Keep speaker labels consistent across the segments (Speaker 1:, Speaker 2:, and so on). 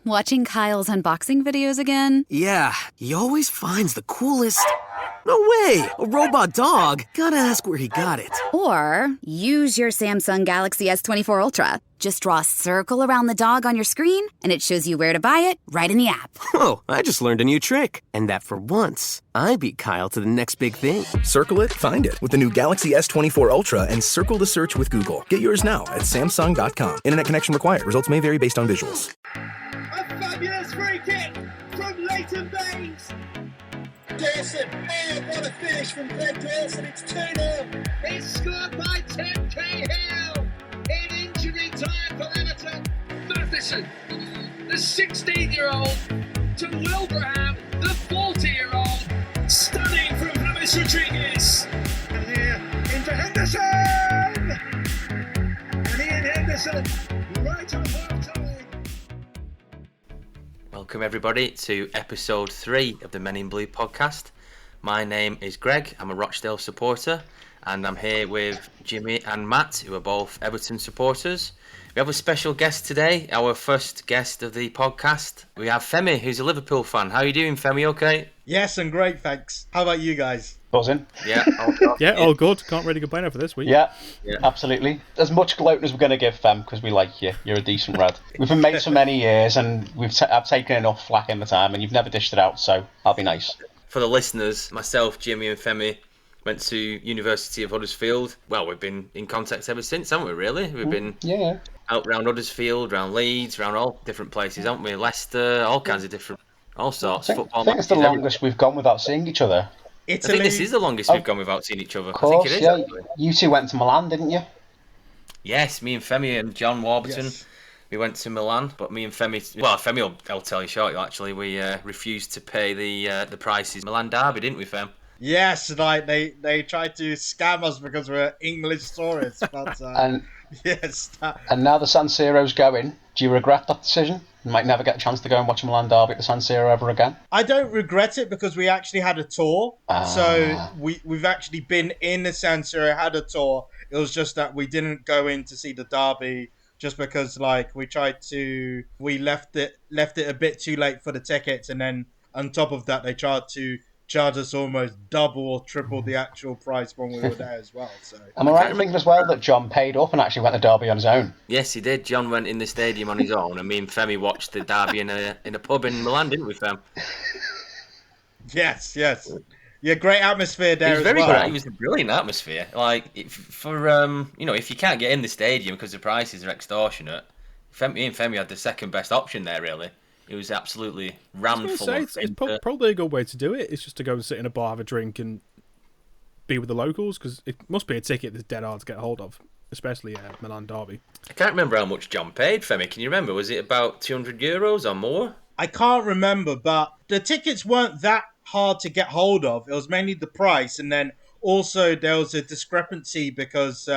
Speaker 1: Watching Kyle's unboxing videos again?
Speaker 2: Yeah, he always finds the coolest... No way! A robot dog? Gotta ask where he got it.
Speaker 1: Or use your Samsung Galaxy S24 Ultra. Just draw a circle around the dog on your screen, and it shows you where to buy it right in the app.
Speaker 2: Whoa, I just learned a new trick. And that for once, I beat Kyle to the next big thing.
Speaker 3: Circle it, find it with the new Galaxy S24 Ultra and circle the search with Google. Get yours now at Samsung.com. Internet connection required. Results may vary based on visuals.
Speaker 4: A fabulous free kick from Leighton Baines. Dawson, oh, what a finish from Glenn Dawson, it's 2-0. It's scored by Tim Cahill in injury time for Everton. Matheson, the 16-year-old, to Wilbraham, the 40-year-old. Stunning from James Rodriguez. And here into Henderson! And Ian Henderson, right on half-time.
Speaker 5: Welcome everybody to episode 3 of the Men in Blue podcast. My name is Greg, I'm a Rochdale supporter, and I'm here with Jimmy and Matt, who are both Everton supporters. We have a special guest today, our first guest of the podcast. We have Femi, who's a Liverpool fan. How are you doing, Femi? Okay?
Speaker 6: Yes, I'm great, thanks. How about you guys?
Speaker 7: Buzzing.
Speaker 5: Yeah, all good.
Speaker 8: Yeah, all good. Can't really complain over this week.
Speaker 7: Yeah, absolutely. As much gloat as we're going to give Fem, because we like you. You're a decent lad. We've been mates for many years, and I've taken enough flack in the time, and you've never dished it out, so I'll be nice.
Speaker 5: For the listeners, myself, Jimmy and Femi went to University of Huddersfield. Well, we've been in contact ever since, haven't we, really? We've been out round Huddersfield, round Leeds, round all different places, haven't we? Leicester, all kinds of different, all sorts.
Speaker 7: I think it's the longest we've gone without seeing each other.
Speaker 5: Italy. I think this is the longest we've gone without seeing each other.
Speaker 7: Of course,
Speaker 5: I think it is.
Speaker 7: Yeah. You two went to Milan, didn't you?
Speaker 5: Yes, me and Femi and John Warburton. Yes. We went to Milan, but me and Femi... Well, Femi will tell you shortly, actually. We refused to pay the prices. Milan derby, didn't we, Fem?
Speaker 6: Yes, like they tried to scam us because we're English tourists. But, yes.
Speaker 7: And now the San Siro's going. Do you regret that decision? You might never get a chance to go and watch a Milan derby at the San Siro ever again.
Speaker 6: I don't regret it because we actually had a tour. So we've actually been in the San Siro, had a tour. It was just that we didn't go in to see the derby just because we left it a bit too late for the tickets, and then on top of that they tried to charge us almost double or triple the actual price when we were there as well. So
Speaker 7: am I right in thinking as well that John paid up and actually went to derby on his own?
Speaker 5: Yes, he did. John went in the stadium on his own, and me and Femi watched the derby in a pub in Milan, didn't we, Fem?
Speaker 6: Yes. Yeah, great atmosphere there.
Speaker 5: It was
Speaker 6: very
Speaker 5: good. It was a brilliant atmosphere. Like if you can't get in the stadium because the prices are extortionate, me and Femi had the second best option there. Really, it was absolutely rammed full.
Speaker 8: It's probably a good way to do it. It's just to go and sit in a bar, have a drink, and be with the locals, because it must be a ticket that's dead hard to get hold of, especially Milan derby.
Speaker 5: I can't remember how much John paid, Femi. Can you remember? Was it about €200 or more?
Speaker 6: I can't remember, but the tickets weren't that hard to get hold of. It was mainly the price, and then also there was a discrepancy because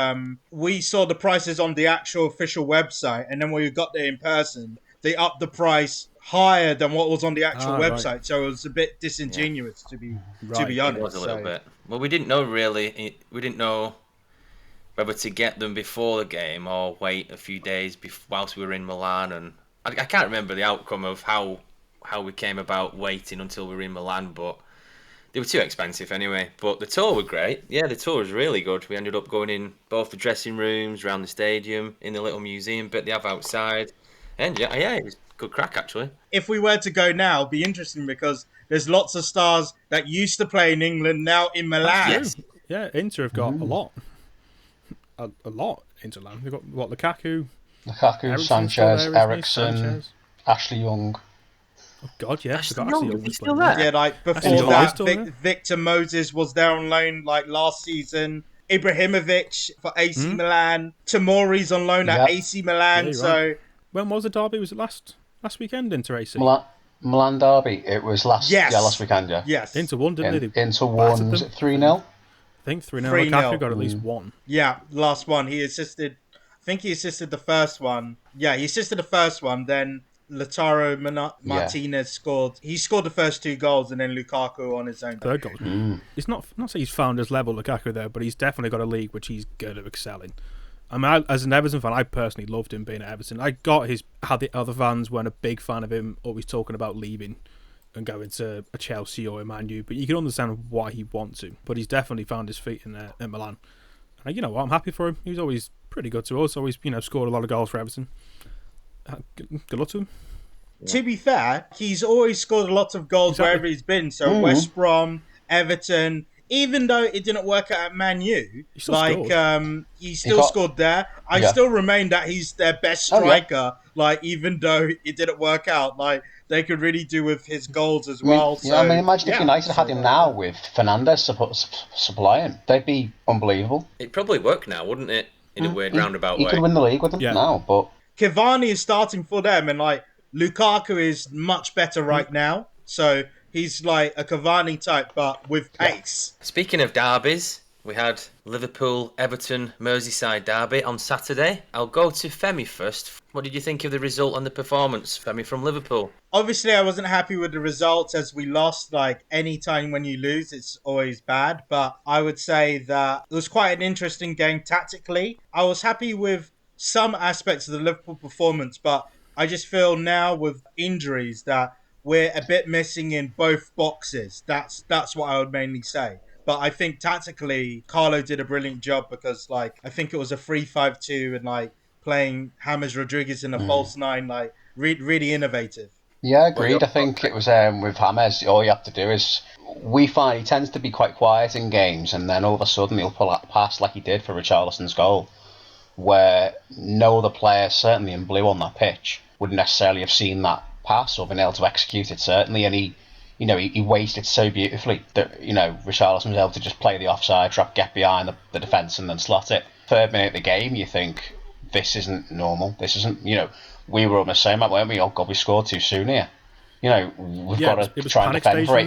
Speaker 6: we saw the prices on the actual official website, and then when we got there in person, they upped the price higher than what was on the actual website. Right. So it was a bit disingenuous to be honest.
Speaker 5: It was a little bit. Well, we didn't know really. We didn't know whether to get them before the game or wait a few days whilst we were in Milan, and I can't remember the outcome of how we came about waiting until we were in Milan, but they were too expensive anyway. But the tour was great. Yeah, the tour was really good. We ended up going in both the dressing rooms, around the stadium, in the little museum bit they have outside. And yeah, it was good crack, actually.
Speaker 6: If we were to go now, it'd be interesting because there's lots of stars that used to play in England now in Milan.
Speaker 8: Yes. Yeah, Inter have got a lot. A lot, Inter Milan. They've got, Lukaku,
Speaker 7: Sanchez, Ericsson, Ashley Young.
Speaker 8: Oh, God, yeah.
Speaker 5: Ashley Young, he's still there?
Speaker 6: Yeah, like before that, Victor Moses was there on loan like last season. Ibrahimovic for AC Milan. Tomori's on loan at AC Milan. Yeah, so
Speaker 8: right. When was the derby? Was it last weekend, Inter AC?
Speaker 7: Milan derby. It was last weekend, yeah.
Speaker 6: Yes.
Speaker 8: Inter won, didn't they?
Speaker 7: Inter won, was it 3-0?
Speaker 8: I think 3-0. Lukaku got at least one.
Speaker 6: Yeah, last one. He assisted the first one. Yeah, he assisted the first one. Then Lautaro Martinez scored. He scored the first 2 goals, and then Lukaku on his own.
Speaker 8: Third goal. It's not say he's found his level, Lukaku, there, but he's definitely got a league which he's going to excel in. I mean, as an Everton fan, I personally loved him being at Everton. I got how the other fans weren't a big fan of him, always talking about leaving and going to a Chelsea or a Man U, but you can understand why he wants to. But he's definitely found his feet in Milan. And you know what? I'm happy for him. He was always pretty good to us. Always, scored a lot of goals for Everton. Good luck to him.
Speaker 6: Yeah. To be fair, he's always scored lots of goals wherever he's been. So West Brom, Everton, even though it didn't work out at Man U, he still scored there. I still remain that he's their best striker. Like, even though it didn't work out, like, they could really do with his goals as well.
Speaker 7: Imagine if United had him now with Fernandes supplying. They'd be unbelievable.
Speaker 5: It'd probably work now, wouldn't it? In a weird roundabout way.
Speaker 7: He could win the league with them now, but...
Speaker 6: Cavani is starting for them, and, like, Lukaku is much better right now. So he's like a Cavani type, but with pace.
Speaker 5: Speaking of derbies, we had Liverpool, Everton, Merseyside derby on Saturday. I'll go to Femi first. What did you think of the result and the performance, Femi, from Liverpool?
Speaker 6: Obviously, I wasn't happy with the results as we lost. Like, any time when you lose, it's always bad. But I would say that it was quite an interesting game tactically. I was happy with some aspects of the Liverpool performance, but I just feel now with injuries that we're a bit missing in both boxes. That's what I would mainly say. But I think tactically, Carlo did a brilliant job because, like, I think it was a 3-5-2 and, like, playing James Rodriguez in a false nine, like, really innovative.
Speaker 7: Yeah, agreed. I think it was with James, all you have to do is... We find he tends to be quite quiet in games, and then all of a sudden he'll pull that pass like he did for Richarlison's goal, where no other player, certainly in blue on that pitch, wouldn't necessarily have seen that pass or been able to execute it, certainly, and he wasted so beautifully that, Richarlison was able to just play the offside trap, get behind the defence and then slot it. Third minute of the game, you think, this isn't normal, this isn't, we were almost saying that, weren't we? Oh God, we scored too soon here. We've got to try and defend for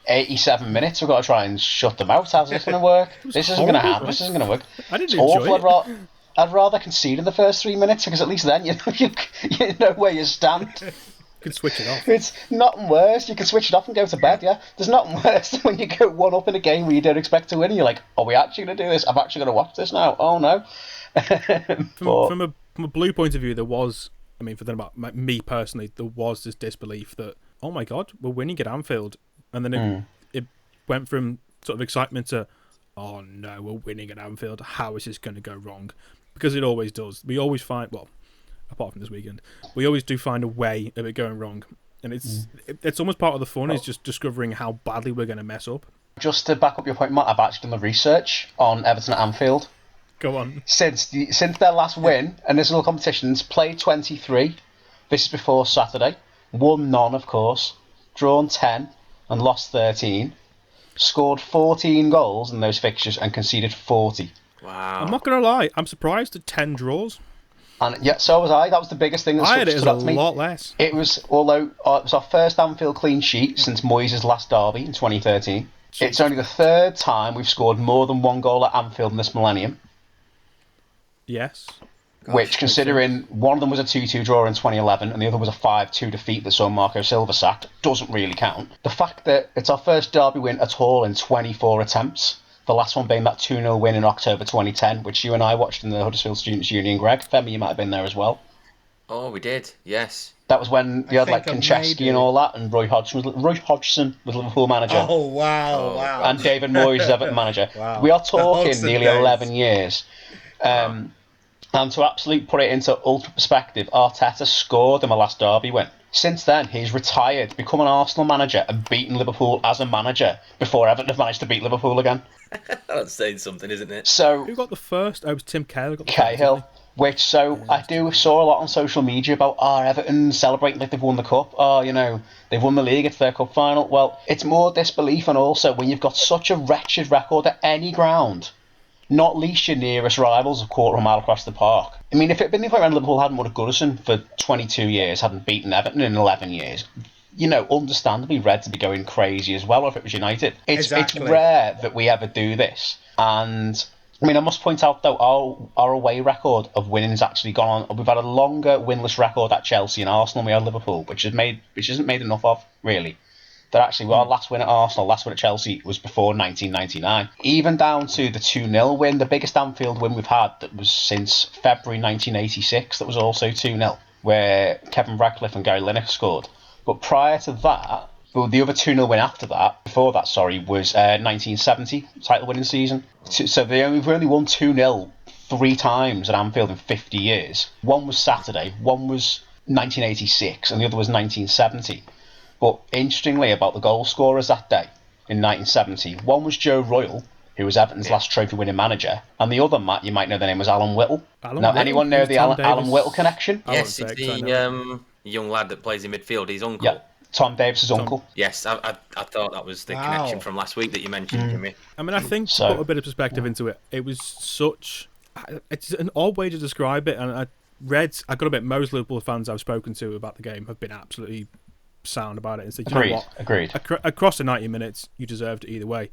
Speaker 7: 87 minutes, we've got to try and shut them out. How's this going to work? This isn't going to happen, this isn't going to work.
Speaker 8: I didn't enjoy it.
Speaker 7: I'd rather concede in the first 3 minutes because at least then you know where you stand.
Speaker 8: You can switch it off.
Speaker 7: It's nothing worse. You can switch it off and go to bed, yeah? There's nothing worse than when you go 1-up in a game where you don't expect to win and you're like, are we actually going to do this? I'm actually going to watch this now. Oh, no.
Speaker 8: From a blue point of view, there was, about me personally, there was this disbelief that, oh my God, we're winning at Anfield. And then it went from sort of excitement to, oh no, we're winning at Anfield. How is this going to go wrong? Because it always does. We always find, well, apart from this weekend, we always do find a way of it going wrong. And it's almost part of the fun is just discovering how badly we're going to mess up.
Speaker 7: Just to back up your point, Matt, I've actually done the research on Everton at Anfield.
Speaker 8: Go on.
Speaker 7: Since their last win, and there's all competitions, played 23. This is before Saturday. Won none, of course. Drawn 10 and lost 13. Scored 14 goals in those fixtures and conceded 40.
Speaker 5: Wow.
Speaker 8: I'm not going to lie, I'm surprised at 10 draws.
Speaker 7: And yeah, so was I. That was the biggest thing that
Speaker 8: I had it as
Speaker 7: stood
Speaker 8: a
Speaker 7: out to me.
Speaker 8: lot less.
Speaker 7: It was, although it was our first Anfield clean sheet since Moyes' last derby in 2013. Jeez. It's only the third time we've scored more than one goal at Anfield in this millennium.
Speaker 8: Yes.
Speaker 7: Which, considering one of them was a 2-2 draw in 2011 and the other was a 5-2 defeat that saw Marco Silva sacked, doesn't really count. The fact that it's our first derby win at all in 24 attempts, the last one being that 2-0 win in October 2010, which you and I watched in the Huddersfield Students' Union, Greg. Femi, you might have been there as well.
Speaker 5: Oh, we did, yes.
Speaker 7: That was when you had like Konchesky and all that, and Roy Hodgson was Liverpool manager.
Speaker 6: Oh, wow.
Speaker 7: And David Moyes was Everton manager.
Speaker 6: Wow.
Speaker 7: We are talking nearly
Speaker 6: days.
Speaker 7: 11 years. And to absolutely put it into ultra perspective, Arteta scored in the last derby win. Since then, he's retired, become an Arsenal manager, and beaten Liverpool as a manager before Everton have managed to beat Liverpool again.
Speaker 5: That's saying something, isn't it?
Speaker 7: So
Speaker 8: who got the first? Oh, it was Tim Cahill.
Speaker 7: Cahill. Which, I saw a lot on social media about, Everton celebrating like they've won the cup. They've won the league, it's their cup final. Well, it's more disbelief, and also when you've got such a wretched record at any ground, not least your nearest rivals, a quarter of a mile across the park. I mean, if it had been the way around Liverpool hadn't won at Goodison for 22 years, hadn't beaten Everton in 11 years, understandably Reds would be going crazy as well, or if it was United. It's rare that we ever do this. And I mean, I must point out, though, our away record of winning has actually gone on. We've had a longer winless record at Chelsea and Arsenal than we had Liverpool, which isn't made enough of, really. that actually, our last win at Arsenal, last win at Chelsea was before 1999. Even down to the 2-0 win, the biggest Anfield win we've had that was since February 1986, that was also 2-0, where Kevin Radcliffe and Gary Lineker scored. But prior to that, well, the other 2-0 win after that, before that, was 1970 title winning season. So we've only won 2-0 3 times at Anfield in 50 years. One was Saturday, one was 1986, and the other was 1970. But interestingly about the goal scorers that day in 1970, one was Joe Royle, who was Everton's last trophy-winning manager, and the other, Matt, you might know the name, was Alan Whittle. Anyone know the Alan Whittle connection?
Speaker 5: Yes, it's the young lad that plays in midfield, his uncle.
Speaker 7: Yeah. Tom Davis's uncle.
Speaker 5: Yes, I thought that was the connection from last week that you mentioned, Jimmy.
Speaker 8: I mean, I think to put a bit of perspective into it, it was such... It's an odd way to describe it, and I got to admit, most Liverpool fans I've spoken to about the game have been absolutely sound about it and said, you know what?
Speaker 7: Agreed.
Speaker 8: Across the 90 minutes, you deserved it either way.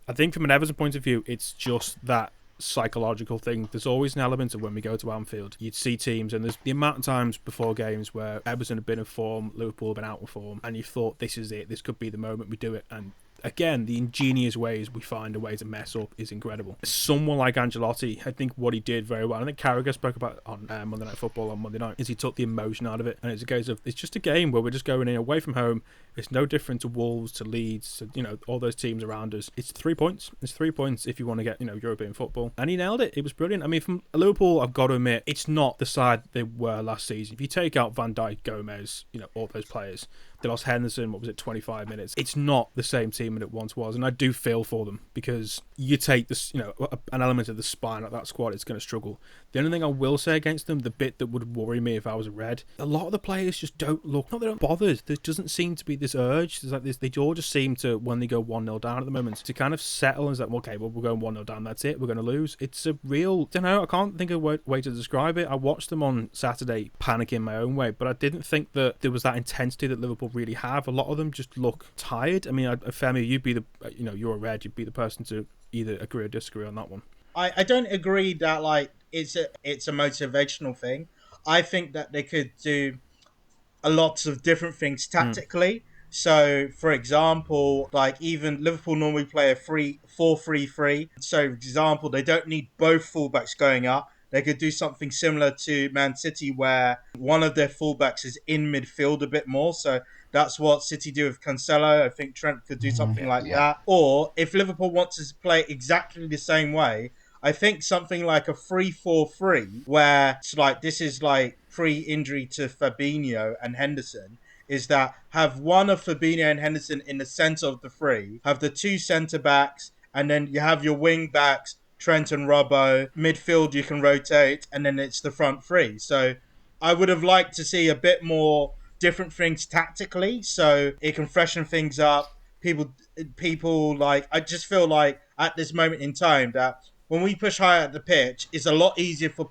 Speaker 8: I think from an Everton point of view, it's just that psychological thing. There's always an element of when we go to Anfield, you'd see teams, and there's the amount of times before games where Everton have been in form, Liverpool have been out of form, and you thought, this is it, this could be the moment we do it. And again, the ingenious ways we find a way to mess up is incredible. Someone like Ancelotti, I think what he did very well, I think Carragher spoke about on Monday Night Football on Monday night, is he took the emotion out of it, and it's a case of, it's just a game where we're just going in away from home. It's no different to Wolves, to Leeds, to, all those teams around us. It's 3 points. It's 3 points if you want to get, European football. And he nailed it. It was brilliant. I mean, from Liverpool, I've got to admit, it's not the side they were last season. If you take out Van Dijk, Gomez, all those players, they lost Henderson, 25 minutes. It's not the same team that it once was. And I do feel for them, because you take this, an element of the spine of that squad, it's going to struggle. The only thing I will say against them, the bit that would worry me if I was a Red, a lot of the players just don't look, not they don't bothered. There doesn't seem to be this urge. There's like this, they all just seem to, when they go 1-0 down at the moment, to kind of settle and is like, okay, well, we're going 1-0 down, that's it, we're going to lose. It's a real, I can't think of a way to describe it. I watched them on Saturday panicking my own way, but I didn't think that there was that intensity that Liverpool really have. A lot of them just look tired. I mean, Femi, you'd be the, you're a Red, you'd be the person to either agree or disagree on that one.
Speaker 6: I don't agree that it's a motivational thing. I think that they could do a lot of different things tactically. So, for example, even Liverpool normally play a 4-3-3. So, for example, they don't need both fullbacks going up. They could do something similar to Man City, where one of their fullbacks is in midfield a bit more. So that's what City do with Cancelo. I think Trent could do something like that. Or if Liverpool wants to play exactly the same way, I think something like a 3-4-3, where it's this is pre-injury to Fabinho and Henderson, is that have one of Fabinho and Henderson in the centre of the three, have the two centre-backs, and then you have your wing-backs, Trent and Robbo. Midfield you can rotate, and then it's the front three. So I would have liked to see a bit more different things tactically, so it can freshen things up. People I just feel like at this moment in time that when we push higher at the pitch, it's a lot easier for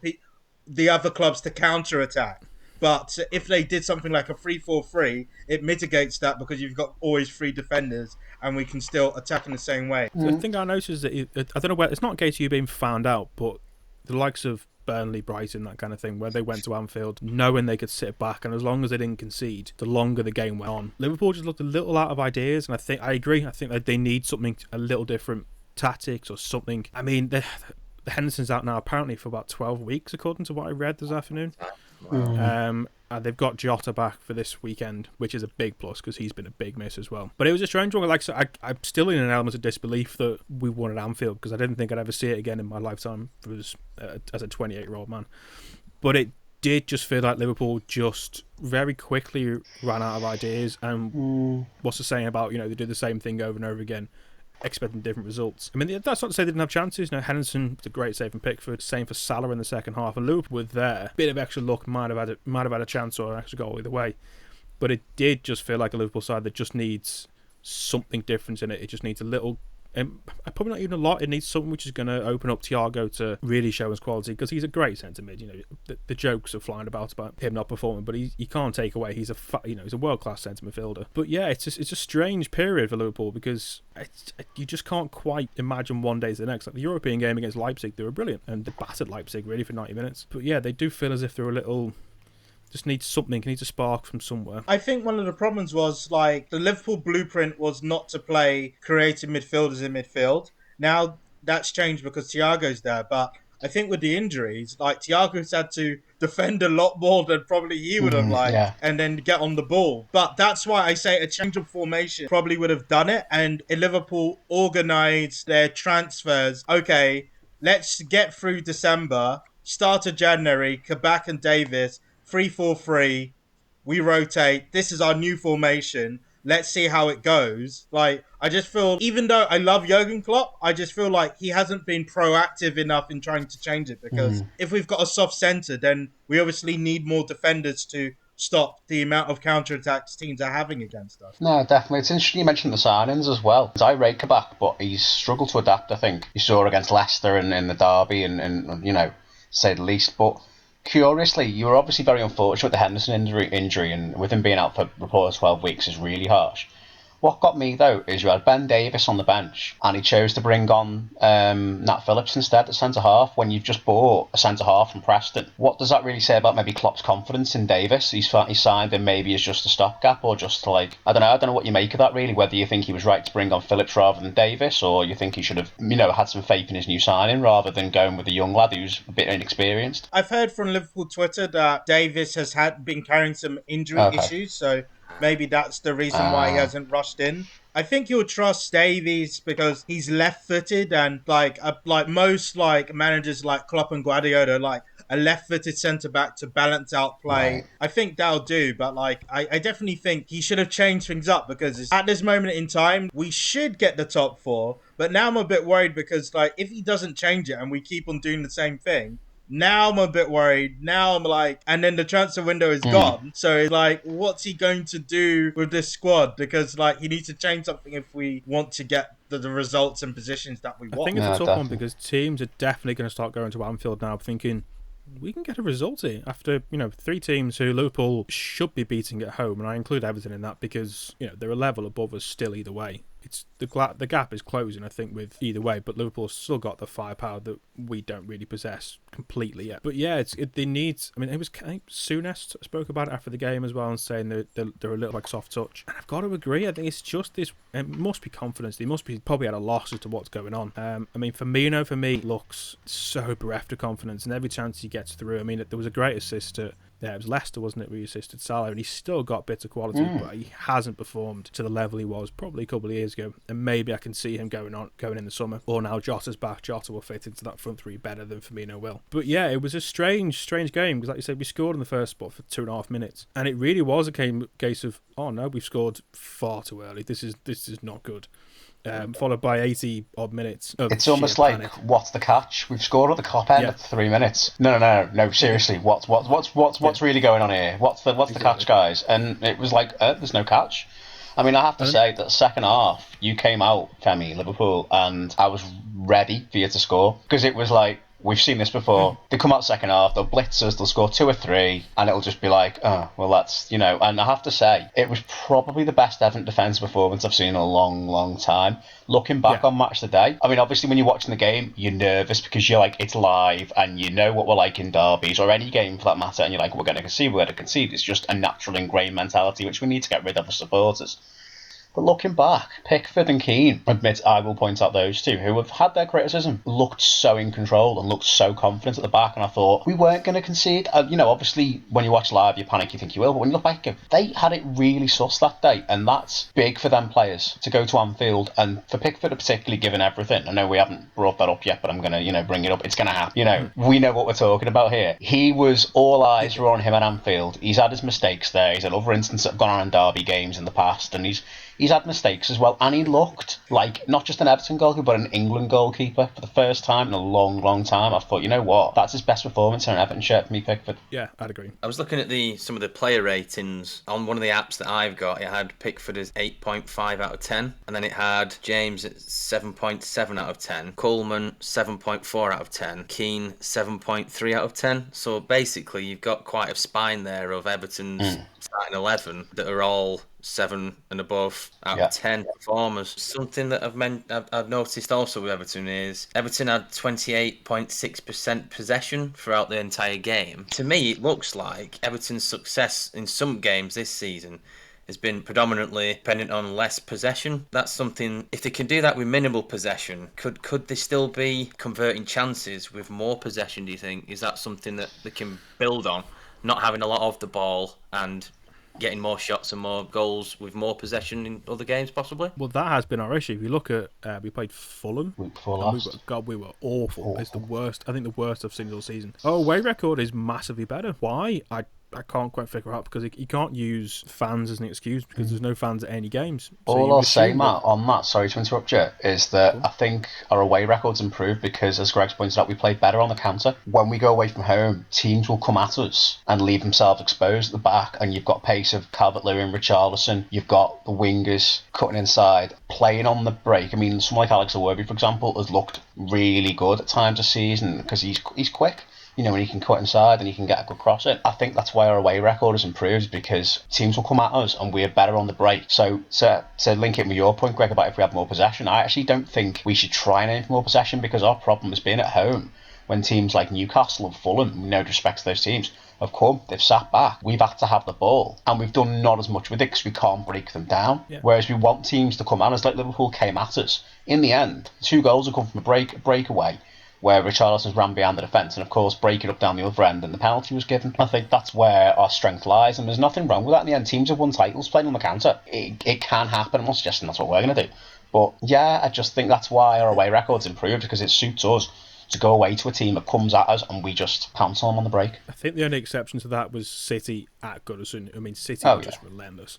Speaker 6: the other clubs to counter-attack. But if they did something like a 3-4-3, it mitigates that, because you've got always 3 defenders and we can still attack in the same way.
Speaker 8: The thing I noticed is that, I don't know where, it's not a case of you being found out, but the likes of Burnley, Brighton, that kind of thing, where they went to Anfield knowing they could sit back, and as long as they didn't concede, the longer the game went on. Liverpool just looked a little out of ideas, and I agree. I think that they need something a little different, tactics or something. I mean, the Henderson's out now apparently for about 12 weeks, according to what I read this afternoon. Wow. They've got Jota back for this weekend, which is a big plus, because he's been a big miss as well. But it was a strange one. I'm still in an element of disbelief that we won at Anfield, because I didn't think I'd ever see it again in my lifetime as a 28-year-old man. But it did just feel like Liverpool just very quickly ran out of ideas. And what's the saying about, they do the same thing over and over again, expecting different results. I mean, that's not to say they didn't have chances. Henderson was a great save from Pickford. Same for Salah in the second half. And Liverpool with there, bit of extra luck, might have had a chance or an extra goal either way. But it did just feel like a Liverpool side that just needs something different in it. It just needs a little, probably not even a lot. It needs something which is going to open up Thiago to really show his quality, because he's a great centre mid. The jokes are flying about him not performing, but you can't take away he's a world class centre midfielder. But yeah, it's a strange period for Liverpool, because you just can't quite imagine one day to the next. Like the European game against Leipzig, they were brilliant and they battered Leipzig really for 90 minutes. But yeah, they do feel as if they're Just needs something. He needs a spark from somewhere.
Speaker 6: I think one of the problems was like the Liverpool blueprint was not to play creative midfielders in midfield. Now that's changed because Thiago's there, but I think with the injuries, like Thiago's had to defend a lot more than probably he would have liked, and then get on the ball. But that's why I say a change of formation probably would have done it. And if Liverpool organised their transfers, okay, let's get through December, start of January, Kabak and Davis, 3-4-3. We rotate. This is our new formation. Let's see how it goes. Like, I just feel, even though I love Jurgen Klopp, I just feel like he hasn't been proactive enough in trying to change it. Because if we've got a soft centre, then we obviously need more defenders to stop the amount of counterattacks teams are having against us.
Speaker 7: No, definitely. It's interesting you mentioned the signings as well. I rate Kabak, but he's struggled to adapt, I think. You saw against Leicester and in the derby and, you know, to say the least. But curiously, you were obviously very unfortunate with the Henderson injury, and with him being out for reported 12 weeks is really harsh. What got me, though, is you had Ben Davies on the bench, and he chose to bring on Nat Phillips instead at centre-half when you've just bought a centre-half from Preston. What does that really say about maybe Klopp's confidence in Davies? He's signed him maybe as just a stopgap, or just like, I don't know what you make of that, really, whether you think he was right to bring on Phillips rather than Davies, or you think he should have, you know, had some faith in his new signing rather than going with a young lad who's a bit inexperienced.
Speaker 6: I've heard from Liverpool Twitter that Davies has been carrying some injury issues, so maybe that's the reason why he hasn't rushed in. I think you'll trust Davies because he's left-footed, and like most like managers like Klopp and Guardiola, like a left-footed centre-back to balance out play. Right. I think that'll do, but like I definitely think he should have changed things up, because at this moment in time, we should get the top four, but now I'm a bit worried because like if he doesn't change it and we keep on doing the same thing, now I'm a bit worried. Now I'm like, and then the transfer window is gone. So it's like, what's he going to do with this squad? Because like he needs to change something if we want to get the results and positions that we want.
Speaker 8: I think it's a tough one because teams are definitely going to start going to Anfield now thinking, we can get a result here after, you know, three teams who Liverpool should be beating at home, and I include Everton in that because, you know, they're a level above us still either way. It's the gap is closing, I think, with either way, but Liverpool's still got the firepower that we don't really possess completely yet. But yeah, they need. I mean, it was Souness spoke about it after the game as well, and saying that they're a little like soft touch. And I've got to agree. I think it's just this. It must be confidence. They must be probably at a loss as to what's going on. I mean, Firmino for me looks so bereft of confidence, and every chance he gets through. I mean, there was a great assist to. Yeah, it was Leicester, wasn't it, where he assisted Salah, and he's still got bits of quality, but he hasn't performed to the level he was probably a couple of years ago, and maybe I can see him going in the summer, or now Jota's back, Jota will fit into that front three better than Firmino will. But yeah, it was a strange game, because like you said, we scored in the first spot for 2.5 minutes, and it really was a case of, oh no, we've scored far too early, this is not good. Followed by 80 odd minutes.
Speaker 7: It's almost like,
Speaker 8: panic.
Speaker 7: What's the catch? We've scored at the cop end at 3 minutes. No. Seriously, what's really going on here? What's the catch, guys? And it was like, there's no catch. I mean, I have to say that second half, you came out, Femi, Liverpool, and I was ready for you to score, because it was like, we've seen this before. They come out second half, they'll blitz us, they'll score 2 or 3, and it'll just be like, oh, well, that's, you know. And I have to say, it was probably the best Everton defence performance I've seen in a long, long time. Looking back on match of the day, I mean, obviously when you're watching the game, you're nervous because you're like, it's live, and you know what we're like in derbies, or any game for that matter, and you're like, we're going to concede. It's just a natural ingrained mentality, which we need to get rid of as supporters. But looking back, Pickford and Keane, I will point out those two, who have had their criticism, looked so in control and looked so confident at the back, and I thought, we weren't going to concede. You know, obviously, when you watch live, you panic, you think you will, but when you look back, they had it really sus that day, and that's big for them players, to go to Anfield, and for Pickford to particularly given everything. I know we haven't brought that up yet, but I'm going to, you know, bring it up. It's going to happen. You know, we know what we're talking about here. He was, all eyes were on him at Anfield. He's had his mistakes there. He's had other instances that have gone on in derby games in the past, and he's had mistakes as well, and he looked like not just an Everton goalkeeper, but an England goalkeeper for the first time in a long, long time. I thought, you know what, that's his best performance in an Everton shirt for me, Pickford.
Speaker 8: Yeah, I'd agree.
Speaker 5: I was looking at some of the player ratings on one of the apps that I've got. It had Pickford as 8.5 out of 10, and then it had James at 7.7 out of 10, Coleman 7.4 out of 10, Keane 7.3 out of 10. So basically, you've got quite a spine there of Everton's starting 11 that are all 7 and above out of 10 performers. Something that I've noticed also with Everton is Everton had 28.6% possession throughout the entire game. To me, it looks like Everton's success in some games this season has been predominantly dependent on less possession. That's something, if they can do that with minimal possession, could they still be converting chances with more possession, do you think? Is that something that they can build on, not having a lot of the ball and getting more shots and more goals with more possession in other games, possibly?
Speaker 8: Well, that has been our issue. If you look at, we played Fulham,
Speaker 7: week before last.
Speaker 8: we were awful. It's the worst. I think the worst I've seen all season. Our away record is massively better. Why? I can't quite figure out, because you can't use fans as an excuse, because there's no fans at any games. So
Speaker 7: all I'll say, Matt, on that, sorry to interrupt you, is that I think our away record's improved because, as Greg's pointed out, we play better on the counter. When we go away from home, teams will come at us and leave themselves exposed at the back, and you've got pace of Calvert-Lewin, Richarlison, you've got the wingers cutting inside, playing on the break. I mean, someone like Alex Iwobi, for example, has looked really good at times this season because he's quick. You know, when he can cut inside and he can get a good cross in. I think that's why our away record has improved, because teams will come at us and we're better on the break. So to link it with your point, Greg, about if we have more possession, I actually don't think we should try and aim for more possession, because our problem has been at home when teams like Newcastle and Fulham, no disrespect to those teams, have come, they've sat back, we've had to have the ball, and we've done not as much with it because we can't break them down. Yeah. Whereas we want teams to come at us like Liverpool came at us. In the end, 2 goals have come from a breakaway, where Richarlison's ran behind the defence and, of course, breaking up down the other end, and the penalty was given. I think that's where our strength lies, and there's nothing wrong with that. In the end, teams have won titles playing on the counter. It can happen. I'm not suggesting that's what we're going to do. But, yeah, I just think that's why our away record's improved, because it suits us to go away to a team that comes at us and we just pounce on them on the break.
Speaker 8: I think the only exception to that was City at Goodison. I mean, City were just relentless.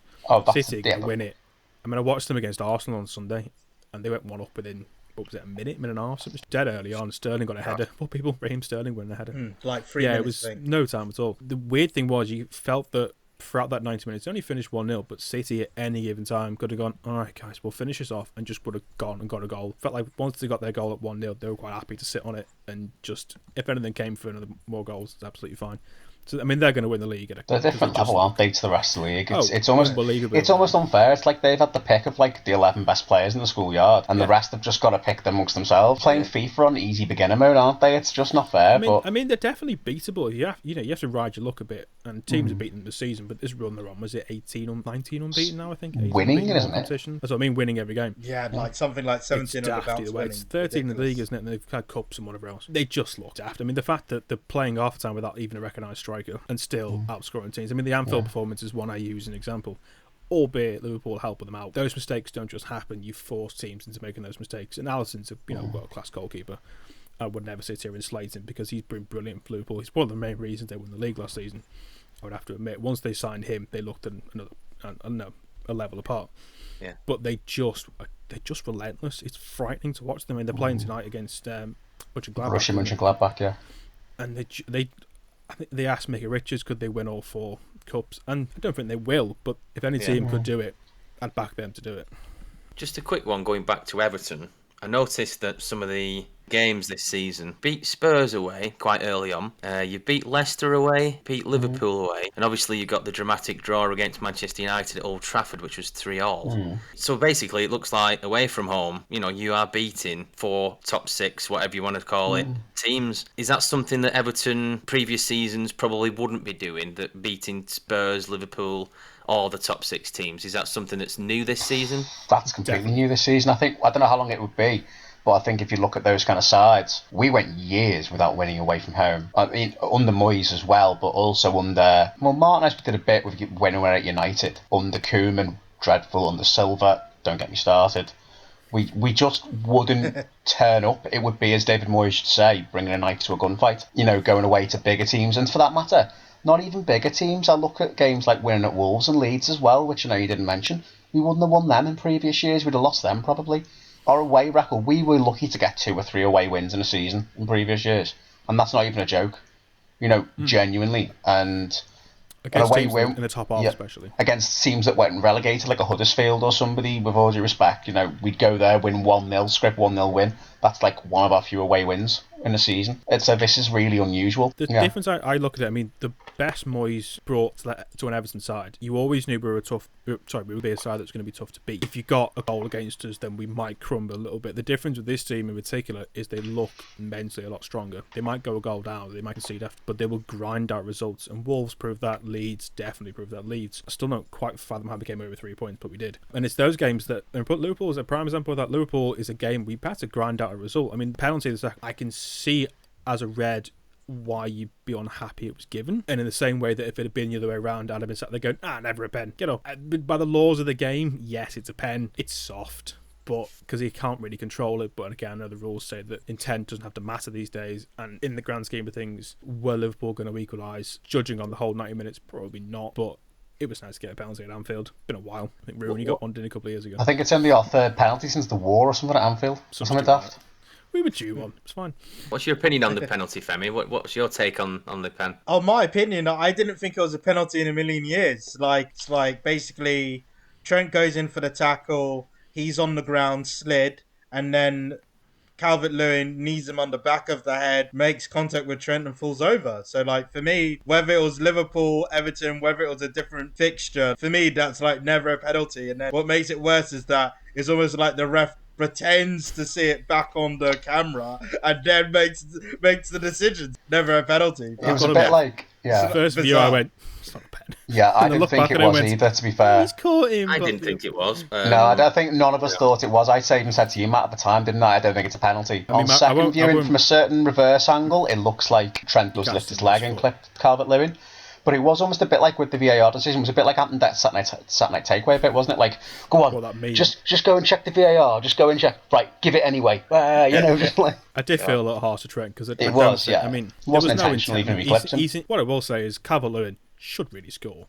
Speaker 8: City could win it. I mean, I watched them against Arsenal on Sunday, and they went 1 up within... what was it, a minute and a half? So it was dead early on. Sterling got a header. What people? Raheem Sterling won a header.
Speaker 6: Like 3 minutes.
Speaker 8: Yeah, it was no time at all. The weird thing was, you felt that throughout that 90 minutes, it only finished 1-0, but City at any given time could have gone, all right, guys, we'll finish this off, and just would have gone and got a goal. Felt like once they got their goal at 1-0, they were quite happy to sit on it, and just, if anything came for another more goals, it's absolutely fine. So, I mean, they're going to win the league.
Speaker 7: They're a different level, aren't they, to the rest of the league? It's almost unfair. It's like they've had the pick of like the 11 best players in the schoolyard, and the rest have just got to pick them amongst themselves. Playing FIFA on easy beginner mode, aren't they? It's just not fair.
Speaker 8: I mean, they're definitely beatable. You have to ride your luck a bit, and teams have beaten them this season. But this run they're on, was it 19 unbeaten now? I think
Speaker 7: winning, isn't it?
Speaker 8: That's what I mean, winning every game.
Speaker 6: Yeah, like something like 17
Speaker 8: it's daft, winning. It's 13 in the league, isn't it? And they've had cups and whatever else. They just look daft. I mean, the fact that they're playing half the time without even a recognised striker and still outscoring teams. I mean, the Anfield performance is one I use as an example, albeit Liverpool helping them out. Those mistakes don't just happen. You force teams into making those mistakes. And Alisson's a world-class goalkeeper. I would never sit here and slate him because he's been brilliant for Liverpool. He's one of the main reasons they won the league last season. I would have to admit, once they signed him, they looked at a level apart. Yeah. But they're just relentless. It's frightening to watch them. I mean, they're playing tonight against Mönchengladbach.
Speaker 7: Russia Mönchengladbach, yeah.
Speaker 8: And I think they asked Mickey Richards, could they win all 4 cups? And I don't think they will, but if any team could do it, I'd back them to do it.
Speaker 5: Just a quick one going back to Everton. I noticed that some of the games this season beat Spurs away quite early on. You beat Leicester away, beat Liverpool away, and obviously you got the dramatic draw against Manchester United at Old Trafford, which was 3-3. So basically, it looks like away from home, you are beating 4 top 6, whatever you want to call it, teams. Is that something that Everton previous seasons probably wouldn't be doing? That beating Spurs, Liverpool, or the top 6 teams? Is that something that's new this season?
Speaker 7: That's completely new this season. I don't know how long it would be. But I think if you look at those kind of sides, we went years without winning away from home. I mean, under Moyes as well, but also under... Well, Martinez did a bit with when we were at United. Under Koeman, dreadful. Under Silva, don't get me started. We just wouldn't turn up. It would be, as David Moyes should say, bringing a knife to a gunfight. Going away to bigger teams. And for that matter, not even bigger teams. I look at games like winning at Wolves and Leeds as well, which I know you didn't mention. We wouldn't have won them in previous years. We'd have lost them probably. Our away record, we were lucky to get 2 or 3 away wins in a season in previous years. And that's not even a joke. Genuinely. And
Speaker 8: against teams in the top half especially.
Speaker 7: Against teams that went relegated, like a Huddersfield or somebody, with all due respect, we'd go there, win 1-0, script 1-0 win. That's like one of our few away wins in a season. So this is really unusual.
Speaker 8: The difference I look at it, I mean, best Moyes brought to an Everton side, you always knew we would be a side that's going to be tough to beat. If you got a goal against us, then we might crumble a little bit. The difference with this team in particular is they look mentally a lot stronger. They might go a goal down, they might concede after, but they will grind out results. And Wolves proved that. Leeds definitely proved that. Leeds, I still don't quite fathom how we came away with 3 points, but we did. And it's those games that, and put Liverpool as a prime example of that. Liverpool is a game we had to grind out a result. I mean, the penalty, I can see as a red why you'd be unhappy it was given. And in the same way that if it had been the other way around, I'd have been sat there going, never a pen. Get up. By the laws of the game, yes, it's a pen. It's soft, but because he can't really control it. But again, I know the rules say that intent doesn't have to matter these days. And in the grand scheme of things, were Liverpool going to equalise? Judging on the whole 90 minutes, probably not. But it was nice to get a penalty at Anfield. Been a while. I think Rooney got one a couple of years ago.
Speaker 7: I think it's only our third penalty since the war or something at Anfield. Something like that.
Speaker 8: We were due one. It's fine.
Speaker 5: What's your opinion on the penalty, Femi? What's your take on the pen?
Speaker 6: Oh, my opinion, I didn't think it was a penalty in a million years. It's like basically Trent goes in for the tackle, he's on the ground, slid, and then Calvert-Lewin knees him on the back of the head, makes contact with Trent and falls over. So for me, whether it was Liverpool, Everton, whether it was a different fixture, for me that's never a penalty. And then what makes it worse is that it's almost like the ref pretends to see it back on the camera and then makes the decision. Never a penalty.
Speaker 7: It was a bit
Speaker 8: First view I went, it's not a pen.
Speaker 7: Yeah, I didn't think it was either, to be fair.
Speaker 8: He's caught him.
Speaker 5: I didn't think it was.
Speaker 7: No, I don't think none of us thought it was. I even said to you, Matt, at the time, didn't I? I don't think it's a penalty. On second viewing, from a certain reverse angle, it looks like Trent does lift his leg and clip Calvert-Lewin. But it was almost a bit like with the VAR decision. It was a bit like happened that Saturday Night Takeaway bit, wasn't it? Go on, just go and check the VAR. Just go and check. Right, give it anyway. Just like.
Speaker 8: I did feel a little harsh to Trent because
Speaker 7: it was. Yeah,
Speaker 8: I mean,
Speaker 7: it wasn't intentional even if he clipped him.
Speaker 8: What I will say is Calvert-Lewin should really score,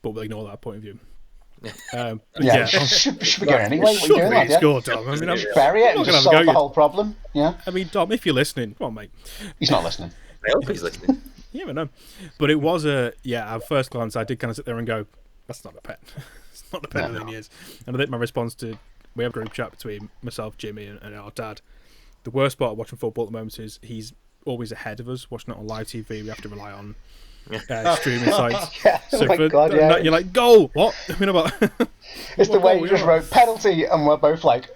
Speaker 8: but we'll ignore that point of view.
Speaker 7: Should be going anyway.
Speaker 8: Should really score, Dom. I mean,
Speaker 7: bury it and just solve the whole problem. Yeah.
Speaker 8: I mean, Dom, if you're listening, come on, mate.
Speaker 7: He's not listening.
Speaker 5: I hope he's listening.
Speaker 8: You never know. But it was at first glance, I did kind of sit there and go, that's not a pen. It's not the pen of the years. And I think my response to, we have a group chat between myself, Jimmy, and our dad. The worst part of watching football at the moment is he's always ahead of us. Watching it on live TV, we have to rely on streaming sites. You're like, goal! What? I mean, about
Speaker 7: it's the way you just wrote penalty, and we're both like,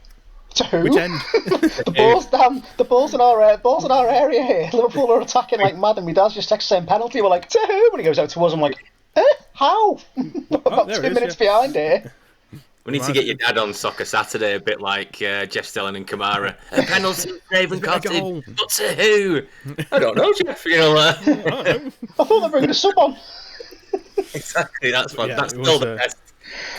Speaker 7: to who?
Speaker 8: Which end?
Speaker 7: the ball's in our area here. Liverpool are attacking like mad, and my dad's just saying penalty. We're like, to who? When he goes out to us, I'm like, how? About 2 minutes behind here.
Speaker 5: We need to get your dad on Soccer Saturday, a bit like Jeff Stelling and Kamara. A penalty, Raven Cottage. But to who? I don't know, Jeff. I
Speaker 7: thought they were going to sub on.
Speaker 5: Exactly, that's fun. That's still the best.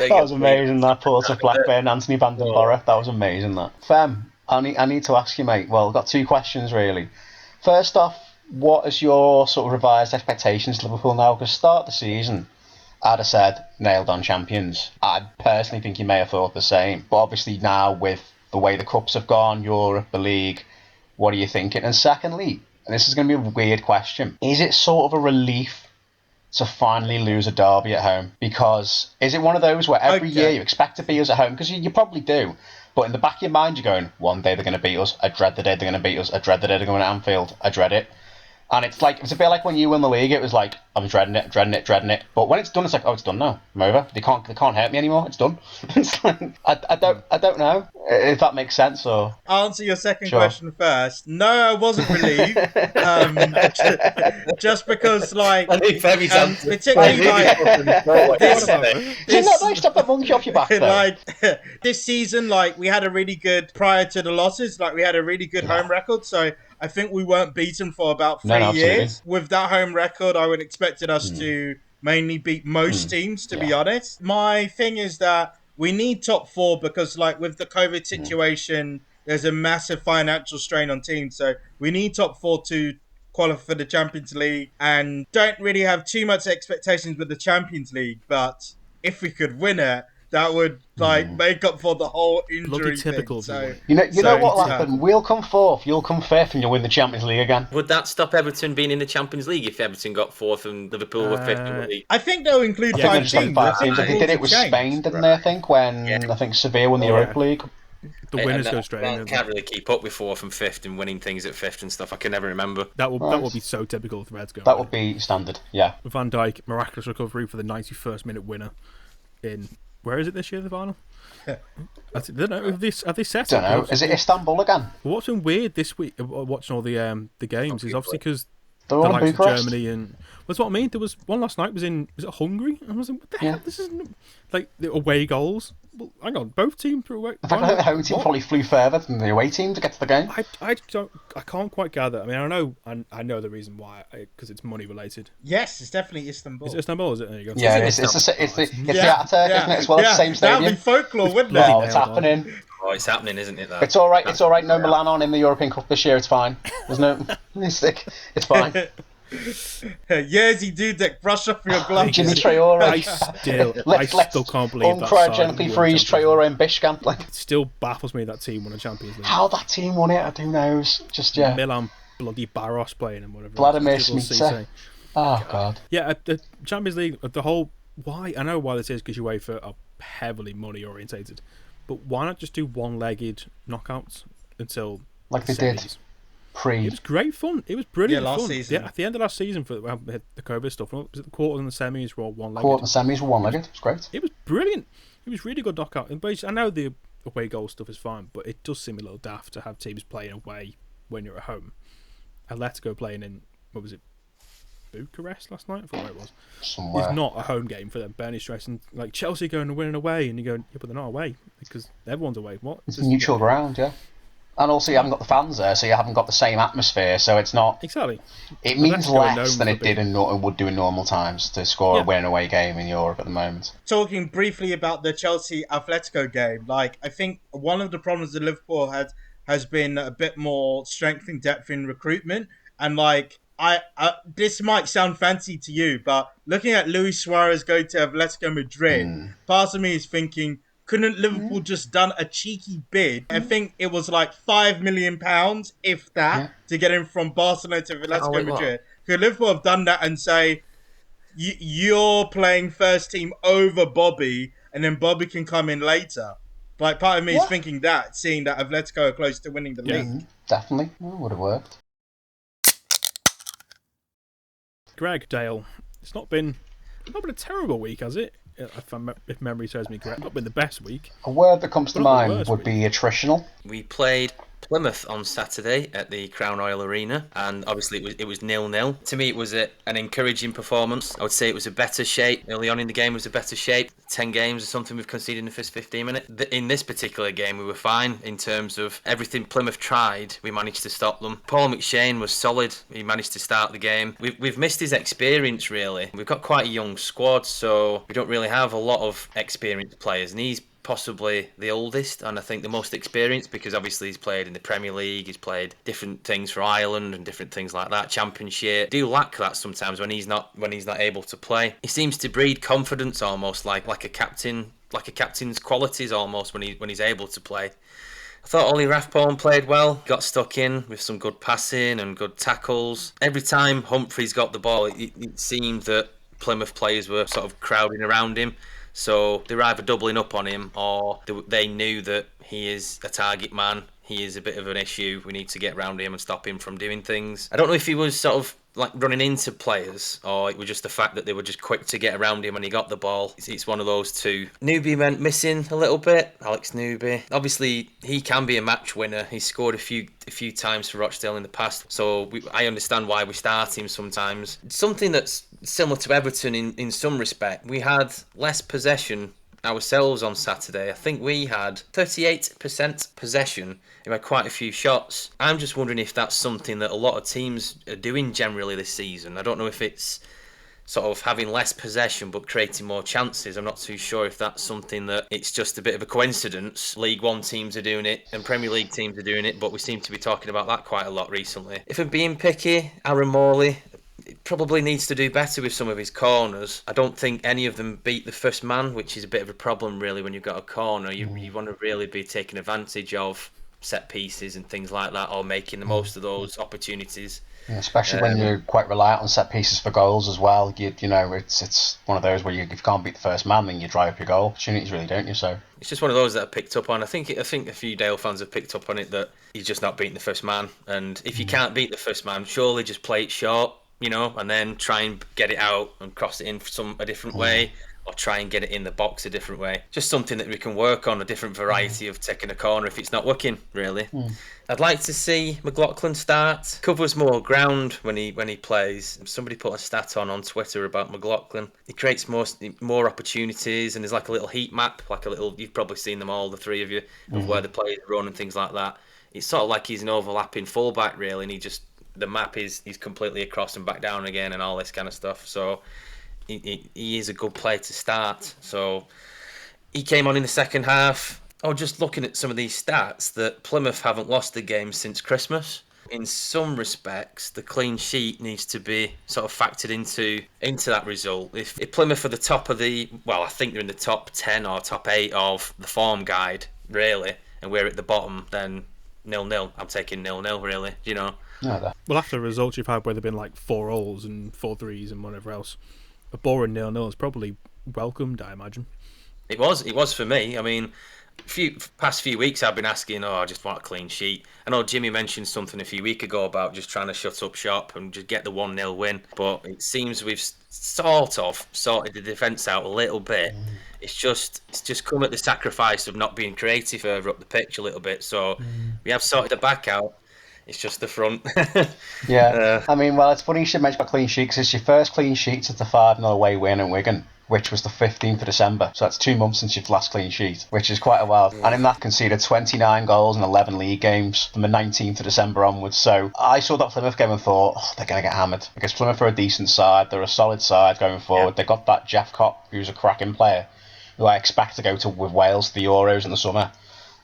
Speaker 7: That was amazing, that Port of Blackburn, Anthony Van den Borre. That was amazing, that. Fem, I need to ask you, mate. Well, I've got two questions, really. First off, what is your sort of revised expectations to Liverpool now? Because start the season, I'd have said, nailed on champions. I personally think you may have thought the same. But obviously now, with the way the Cups have gone, Europe, the League, what are you thinking? And secondly, and this is going to be a weird question, is it sort of a relief to finally lose a derby at home? Because is it one of those where every year you expect to beat us at home? Because you probably do. But in the back of your mind, you're going, one day they're going to beat us. I dread the day they're going to beat us. I dread the day they're going to Anfield. I dread it. And it's a bit like when you win the league. It was like, I'm dreading it. But when it's done, it's like, oh, it's done now. I'm over. They can't hurt me anymore. It's done. It's like, I don't know if that makes sense. Or
Speaker 6: I'll answer your second question first. No, I wasn't relieved. Just because, I think Femi's particularly
Speaker 7: stop that monkey off your back.
Speaker 6: This season, we had a really good prior to the losses. We had a really good home record. So I think we weren't beaten for about 3 years. With that home record, I would expected us to mainly beat most teams, to be honest. My thing is that we need top four because, with the COVID situation, there's a massive financial strain on teams. So we need top four to qualify for the Champions League, and don't really have too much expectations with the Champions League. But if we could win it, that would make up for the whole injury
Speaker 8: typical
Speaker 6: thing. So,
Speaker 7: you know what will happen? We'll come fourth, you'll come fifth, and you'll win the Champions League again.
Speaker 5: Would that stop Everton being in the Champions League if Everton got fourth and Liverpool were fifth in the league?
Speaker 6: I think they'll include 5 teams.
Speaker 7: I think they did it with Spain, didn't they? I think when I think Sevilla won the Europa League.
Speaker 8: the winners go straight in.
Speaker 5: I can't really keep up with 4th and 5th and winning things at 5th and stuff. I can never remember.
Speaker 8: That will be so typical of the Reds going.
Speaker 7: That would be standard, yeah.
Speaker 8: Van Dijk, miraculous recovery for the 91st minute winner in... Where is it this year, the final? I don't know. Have they set
Speaker 7: don't know. Is it Istanbul again?
Speaker 8: What's been weird this week, watching all the games, is obviously because
Speaker 7: the likes of
Speaker 8: Germany and... That's what I mean. There was one last night, was it Hungary? And I was like, what the hell? This isn't... Like, the away goals. Well, hang on, both teams threw away...
Speaker 7: In fact, I think the home team probably flew further than the away team to get to the game.
Speaker 8: I can't quite gather. I mean, I know the reason why, because it's money related.
Speaker 6: Yes, it's definitely Istanbul.
Speaker 8: Is it Istanbul? Is it? There you go.
Speaker 7: Yeah, it's the Ataturk, isn't it? As well, it's the same stadium.
Speaker 6: That'd be folklore, wouldn't it?
Speaker 7: Well, it's happening.
Speaker 5: Oh, it's happening, isn't it? That?
Speaker 7: It's all right. It's all right. No Milan on in the European Cup this year. It's fine. There's no mistake. It's fine.
Speaker 6: Yerzy Dudek, brush off your gloves.
Speaker 7: Jimmy Traore.
Speaker 8: I still can't believe that.
Speaker 7: Cryogenically freeze Traore and Bishkamp. Like,
Speaker 8: it still baffles me that team won a Champions League.
Speaker 7: How that team won it, who knows? Just
Speaker 8: Milan bloody Barros playing and whatever.
Speaker 7: Vladimir Smica. Oh God.
Speaker 8: Yeah, the Champions League, the whole. Why? I know why this is, because UEFA are heavily money orientated, but why not just do one-legged knockouts until
Speaker 7: like they
Speaker 8: semis?
Speaker 7: did?
Speaker 8: It was great fun. It was brilliant
Speaker 6: last
Speaker 8: fun.
Speaker 6: season.
Speaker 8: Yeah, at the end of last season for the COVID stuff, was it the quarters and the semis were all one-legged?
Speaker 7: Quarters and semis were one-legged. It was great.
Speaker 8: It was brilliant. It was really good knockout. And I know the away goal stuff is fine, but it does seem a little daft to have teams playing away when you're at home. Atletico playing in, what was it, Bucharest last night? I forgot where it was.
Speaker 7: Somewhere.
Speaker 8: It's not a home game for them. Bernie stressing like Chelsea going and winning away, and you go, yeah, but they're not away because everyone's away. What?
Speaker 7: It's neutral ground, yeah. And also, you haven't got the fans there, so you haven't got the same atmosphere. So it's not
Speaker 8: exactly.
Speaker 7: It means less than it did would do in normal times to score a win away game in Europe at the moment.
Speaker 6: Talking briefly about the Chelsea Atletico game, like I think one of the problems that Liverpool has been a bit more strength and depth in recruitment, and like I this might sound fancy to you, but looking at Luis Suarez go to Atletico Madrid, part of me is thinking, couldn't Liverpool just done a cheeky bid? I think it was like £5 million, if that, to get him from Barcelona to Atletico Madrid. Could Liverpool have done that and say, you're playing first team over Bobby, and then Bobby can come in later? Like, part of me is thinking that, seeing that Atletico are close to winning the league.
Speaker 7: Definitely. Would have worked.
Speaker 8: Greg, Dale, it's not been a terrible week, has it? If memory serves me correct, not been the best week.
Speaker 7: A word that comes to mind would be attritional.
Speaker 5: We played Plymouth on Saturday at the Crown Oil Arena, and obviously it was 0-0. To me, it was an encouraging performance. I would say it was a better shape. Early on in the game, it was a better shape. 10 games or something we've conceded in the first 15 minutes. In this particular game, we were fine in terms of everything Plymouth tried. We managed to stop them. Paul McShane was solid. He managed to start the game. We've missed his experience, really. We've got quite a young squad, so we don't really have a lot of experienced players, and he's possibly the oldest and I think the most experienced, because obviously he's played in the Premier League, he's played different things for Ireland and different things like that, Championship. Do lack that sometimes when he's not able to play. He seems to breed confidence almost like a captain's qualities almost when he's able to play. I thought Ollie Rathbone played well, got stuck in with some good passing and good tackles. Every time Humphreys got the ball, it seemed that Plymouth players were sort of crowding around him. So they're either doubling up on him or they knew that he is a target man. He is a bit of an issue. We need to get around him and stop him from doing things. I don't know if he was sort of like running into players or it was just the fact that they were just quick to get around him when he got the ball. It's one of those two. Newby went missing a little bit. Alex Newby. Obviously, he can be a match winner. He's scored a few times for Rochdale in the past. So I understand why we start him sometimes. Something that's similar to Everton in some respect. We had less possession ourselves on Saturday. I think we had 38% possession. We had quite a few shots. I'm just wondering if that's something that a lot of teams are doing generally this season. I don't know if it's sort of having less possession but creating more chances. I'm not too sure if that's something that it's just a bit of a coincidence. League One teams are doing it and Premier League teams are doing it, but we seem to be talking about that quite a lot recently. If I'm being picky, Aaron Morley probably needs to do better with some of his corners. I don't think any of them beat the first man, which is a bit of a problem really when you've got a corner. You want to really be taking advantage of set pieces and things like that, or making the most of those opportunities.
Speaker 7: Yeah, especially when you're quite reliant on set pieces for goals as well. You know, it's one of those where if you can't beat the first man, then you dry up your goal opportunities, really, don't you? So
Speaker 5: it's just one of those that I picked up on. I think a few Dale fans have picked up on it, that he's just not beating the first man. And if you can't beat the first man, surely just play it short, and then try and get it out and cross it in a different way, or try and get it in the box a different way. Just something that we can work on, a different variety of taking a corner if it's not working, really. I'd like to see McLaughlin start. Covers more ground when he plays. Somebody put a stat on Twitter about McLaughlin. He creates more opportunities, and there's like a little heat map, you've probably seen them all, the three of you, of where the players run and things like that. It's sort of like he's an overlapping fullback, really, and the map he's completely across and back down again and all this kind of stuff. So he is a good player to start. So he came on in the second half. Just looking at some of these stats, that Plymouth haven't lost a game since Christmas. In some respects, the clean sheet needs to be sort of factored into that result. If Plymouth are the top of I think they're in the top 10 or top 8 of the form guide, really, and we're at the bottom, then 0-0. I'm taking 0-0, really,
Speaker 7: No,
Speaker 8: well, after the results you've had where they've been like 4-0s and 4-3s and whatever else, a boring 0-0 is probably welcomed, I imagine.
Speaker 5: It was for me. I mean, past few weeks I've been asking, I just want a clean sheet. I know Jimmy mentioned something a few weeks ago about just trying to shut up shop and just get the 1-0 win, but it seems we've sort of sorted the defence out a little bit. It's just come at the sacrifice of not being creative further up the pitch a little bit. So we have sorted the back out. It's just the front.
Speaker 7: Yeah. I mean, well, it's funny you should mention about clean sheet, because it's your first clean sheet since the 5-0 away win at Wigan, which was the 15th of December. So that's 2 months since your last clean sheet, which is quite a while. And in that, conceded 29 goals in 11 league games from the 19th of December onwards. So I saw that Plymouth game and thought, they're going to get hammered. Because Plymouth are a decent side. They're a solid side going forward. They've got that Jeff Kopp, who's a cracking player, who I expect to go with Wales to the Euros in the summer.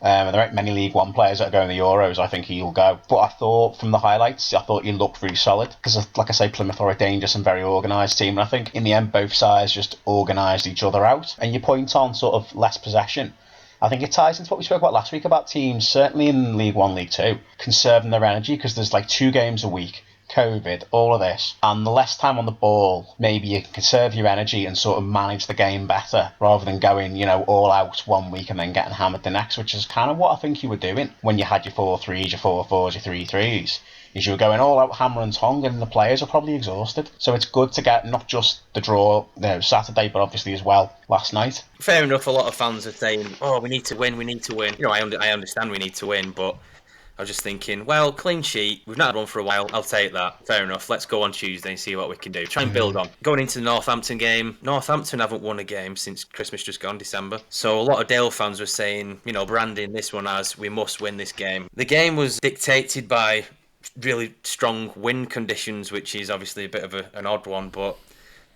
Speaker 7: And there aren't many League One players that are going to the Euros. I think he'll go. But I thought from the highlights, he looked really solid. Because, like I say, Plymouth are a dangerous and very organised team. And I think in the end, both sides just organised each other out. And you point on sort of less possession. I think it ties into what we spoke about last week about teams, certainly in League One, League Two, conserving their energy, because there's like 2 games a week. COVID, all of this, and the less time on the ball, maybe you can conserve your energy and sort of manage the game better rather than going, all out 1 week and then getting hammered the next, which is kind of what I think you were doing when you had your 4-3s, your 4-4s, your 3-3s. Is you were going all out hammer and tong, and the players are probably exhausted. So it's good to get not just the draw Saturday, but obviously as well last night.
Speaker 5: Fair enough, a lot of fans are saying, we need to win. I understand we need to win, but I was just thinking, well, clean sheet, we've not had one for a while, I'll take that. Fair enough, let's go on Tuesday and see what we can do. Try and build on. Going into the Northampton game, Northampton haven't won a game since Christmas just gone, December. So a lot of Dale fans were saying, branding this one as, we must win this game. The game was dictated by really strong wind conditions, which is obviously a bit of an odd one, but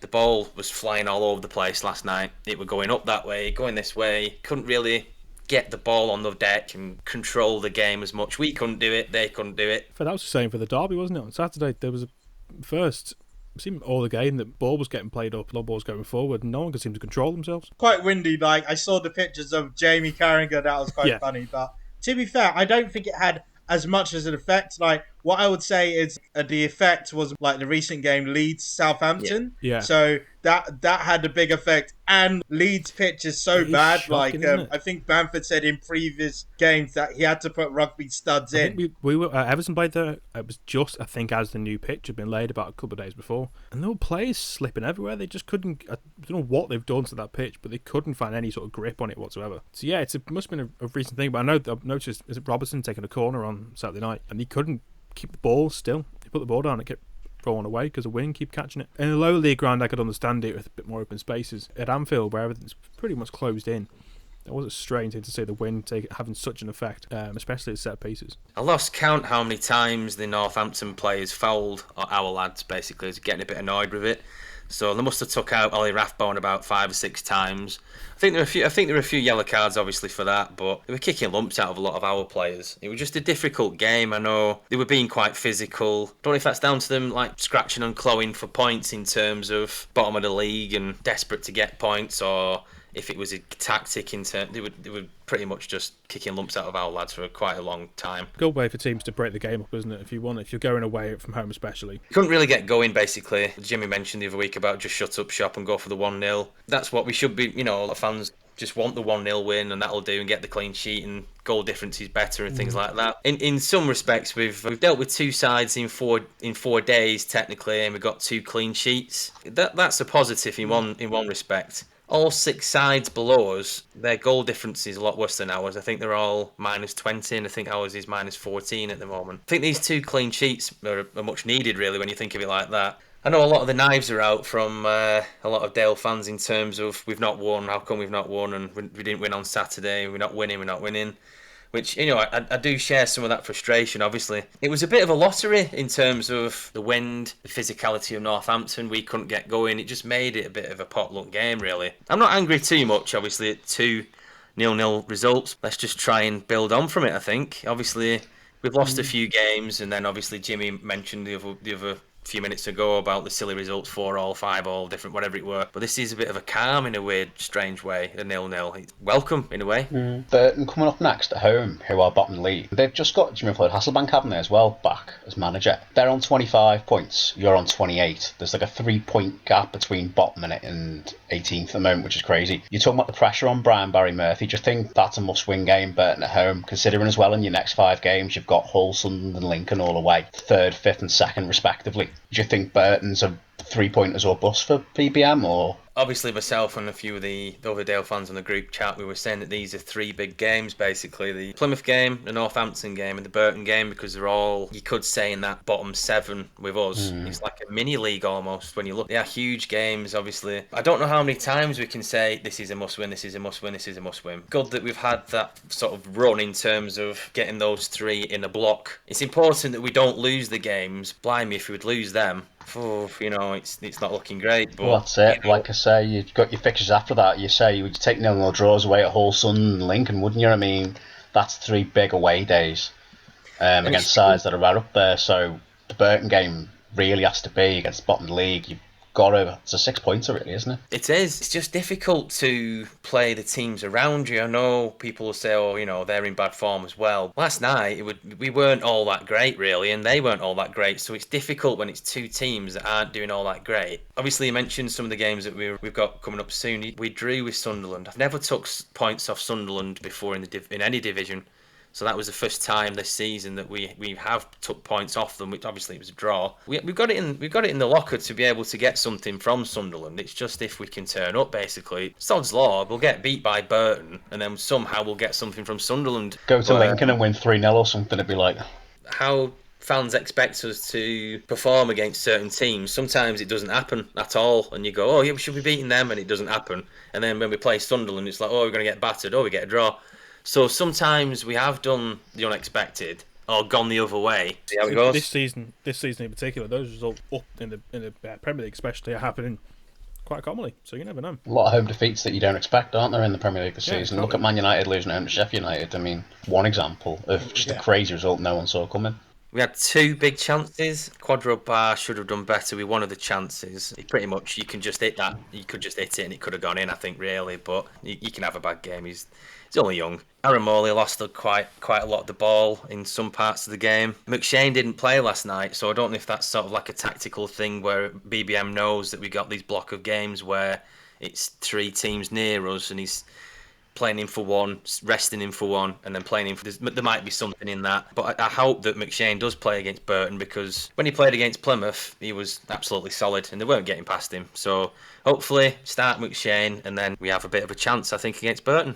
Speaker 5: the ball was flying all over the place last night. It was going up that way, going this way, couldn't really get the ball on the deck and control the game as much. We couldn't do it, they couldn't do it.
Speaker 8: That was the same for the derby, wasn't it? On Saturday, there was it seemed all the game that ball was getting played up, no ball was going forward, and no one could seem to control themselves.
Speaker 6: Quite windy, I saw the pictures of Jamie Carragher, that was quite funny, but to be fair, I don't think it had as much as an effect. What I would say is the effect was like the recent game Leeds Southampton.
Speaker 8: Yeah.
Speaker 6: So that had a big effect. And Leeds' pitch is so bad.
Speaker 8: Shocking,
Speaker 6: I think Bamford said in previous games that he had to put rugby studs in.
Speaker 8: I think we were Everton played there. It was just, I think, as the new pitch had been laid about a couple of days before, and there were players slipping everywhere. They just couldn't. I don't know what they've done to that pitch, but they couldn't find any sort of grip on it whatsoever. So yeah, it must have been a recent thing. But I've noticed, is it Robertson taking a corner on Saturday night, and he couldn't keep the ball still. He put the ball down, it kept rolling away because the wind keep catching it. In a lower league ground, I could understand it with a bit more open spaces. At Anfield, where everything's pretty much closed in, it was a strange thing to see the wind having such an effect, especially at set pieces.
Speaker 5: I lost count how many times the Northampton players fouled our lads, basically, is getting a bit annoyed with it. So they must have took out Ollie Rathbone about 5 or 6 times. I think there were a few yellow cards, obviously, for that, but they were kicking lumps out of a lot of our players. It was just a difficult game. I know they were being quite physical. Don't know if that's down to them scratching and clawing for points in terms of bottom of the league and desperate to get points, or if it was a tactic in turn, they would pretty much just kicking lumps out of our lads for quite a long time.
Speaker 8: Good way for teams to break the game up, isn't it? If you're going away from home, especially.
Speaker 5: Couldn't really get going, basically. Jimmy mentioned the other week about just shut up shop and go for the 1-0. That's what we should be. All the fans just want the 1-0 win, and that'll do, and get the clean sheet, and goal difference is better, and things like that. In some respects, we've dealt with two sides in 4 days technically, and we've got 2 clean sheets. That's a positive in one respect. All 6 sides below us, their goal difference is a lot worse than ours. I think they're all -20, and I think ours is -14 at the moment. I think these 2 clean sheets are much needed, really, when you think of it like that. I know a lot of the knives are out from a lot of Dale fans in terms of we've not won, how come we've not won, and we didn't win on Saturday, we're not winning. Which, I do share some of that frustration, obviously. It was a bit of a lottery in terms of the wind, the physicality of Northampton. We couldn't get going. It just made it a bit of a potluck game, really. I'm not angry too much, obviously, at 2 0-0 results. Let's just try and build on from it, I think. Obviously, we've lost a few games, and then obviously Jimmy mentioned the other few minutes ago about the silly results, 4-4, 5-4, different, whatever it were. But this is a bit of a calm in a weird, strange way, a 0-0. It's welcome in a way.
Speaker 7: Burton coming up next at home, who are bottom league. They've just got Jimmy Floyd Hasselbank, haven't they, as well, back as manager. They're on 25 points, you're on 28. There's like a 3-point gap between bottom and 18th at the moment, which is crazy. You're talking about the pressure on Brian Barry Murphy. Do you think that's a must-win game, Burton at home, considering as well in your next 5 games you've got Hull, Sunderland and Lincoln all away, 3rd, 5th and 2nd respectively? Do you think Burton's a 3-pointers or bust for PBM, or...?
Speaker 5: Obviously, myself and a few of the other Dale fans on the group chat, we were saying that these are 3 big games, basically. The Plymouth game, the Northampton game, and the Burton game, because they're all, you could say, in that bottom 7 with us. It's like a mini-league almost when you look. They are huge games, obviously. I don't know how many times we can say, this is a must-win, this is a must-win, this is a must-win. Good that we've had that sort of run in terms of getting those 3 in a block. It's important that we don't lose the games. Blimey, if we would lose them, it's not looking great. But,
Speaker 7: well, that's it. Like I say, you've got your fixtures after that. You say you would take 0-0 draws away at Hull, Sunderland and Lincoln, wouldn't you? I mean, that's 3 big away days against sides that are right up there. So the Burton game really has to be against bottom league. You've got over. It's a 6-pointer, really, isn't it?
Speaker 5: It is. It's just difficult to play the teams around you. I know people will say, they're in bad form as well. Last night, we weren't all that great, really, and they weren't all that great. So it's difficult when it's 2 teams that aren't doing all that great. Obviously, you mentioned some of the games that we've got coming up soon. We drew with Sunderland. I've never took points off Sunderland before in any division. So that was the first time this season that we have took points off them, which obviously it was a draw. We've got it in the locker to be able to get something from Sunderland. It's just if we can turn up, basically. Sod's law, we'll get beat by Burton, and then somehow we'll get something from Sunderland.
Speaker 7: Go to Lincoln and win 3-0 or something, it'd be like...
Speaker 5: How fans expect us to perform against certain teams, sometimes it doesn't happen at all, and you go, we should be beating them, and it doesn't happen. And then when we play Sunderland, it's like, we're going to get battered, we get a draw. So sometimes we have done the unexpected or gone the other way. See how it goes.
Speaker 8: This season in particular, those results up in the Premier League especially are happening quite commonly. So you never know.
Speaker 7: A lot of home defeats that you don't expect, aren't there, in the Premier League this season? Look at Man United losing at home to Sheffield United. I mean, one example of just a crazy result no one saw coming.
Speaker 5: We had 2 big chances. Quadro Bar should have done better with one of the chances. Pretty much, you can just hit that. You could just hit it and it could have gone in, I think, really. But you can have a bad game. He's only young. Aaron Morley lost quite a lot of the ball in some parts of the game. McShane didn't play last night, so I don't know if that's sort of like a tactical thing where BBM knows that we got these block of games where it's 3 teams near us and he's playing him for one, resting him for one, and then playing him for... There might be something in that. But I hope that McShane does play against Burton, because when he played against Plymouth, he was absolutely solid, and they weren't getting past him. So hopefully, start McShane, and then we have a bit of a chance, I think, against Burton.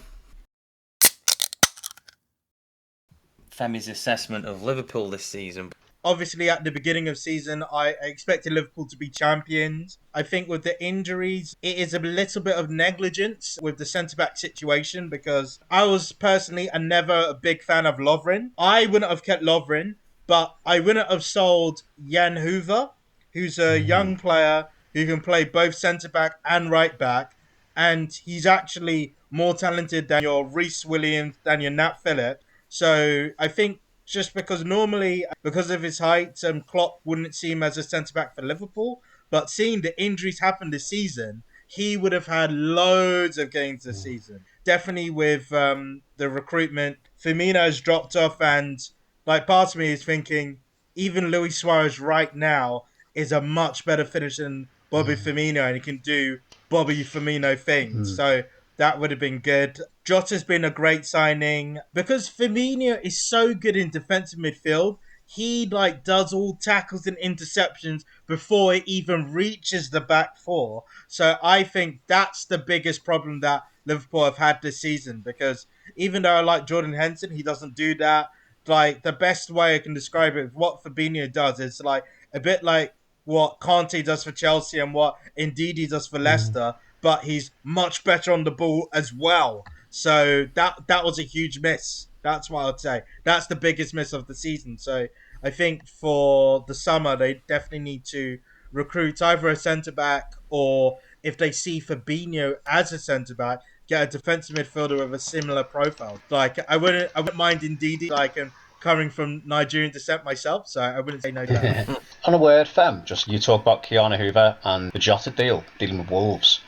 Speaker 5: Femi's assessment of Liverpool this season.
Speaker 6: Obviously, at the beginning of season, I expected Liverpool to be champions. I think with the injuries, it is a little bit of negligence with the centre-back situation, because I was personally never a big fan of Lovren. I wouldn't have kept Lovren, but I wouldn't have sold Jan Hoover, who's a young player who can play both centre-back and right-back, and he's actually more talented than your Reece Williams, than your Nat Phillip. So I think just because normally, because of his height, Klopp wouldn't see him as a centre-back for Liverpool. But seeing the injuries happen this season, he would have had loads of games this season. Definitely with the recruitment, Firmino has dropped off, and like part of me is thinking even Luis Suarez right now is a much better finisher than Bobby Firmino, and he can do Bobby Firmino things. So that would have been good. Jota's been a great signing because Firmino is so good in defensive midfield. He does all tackles and interceptions before it even reaches the back four. So I think that's the biggest problem that Liverpool have had this season, because even though I like Jordan Henderson, he doesn't do that. The best way I can describe it, what Fabinho does is a bit like what Conte does for Chelsea and what Ndidi does for Leicester, but he's much better on the ball as well. So that was a huge miss. That's what I'd say. That's the biggest miss of the season. So I think for the summer, they definitely need to recruit either a centre-back, or if they see Fabinho as a centre-back, get a defensive midfielder with a similar profile. I wouldn't mind Ndidi, and coming from Nigerian descent myself, so I wouldn't say no to that.
Speaker 7: On a word, Fem, just you talk about Keanu Hoover and the Jota deal, dealing with Wolves.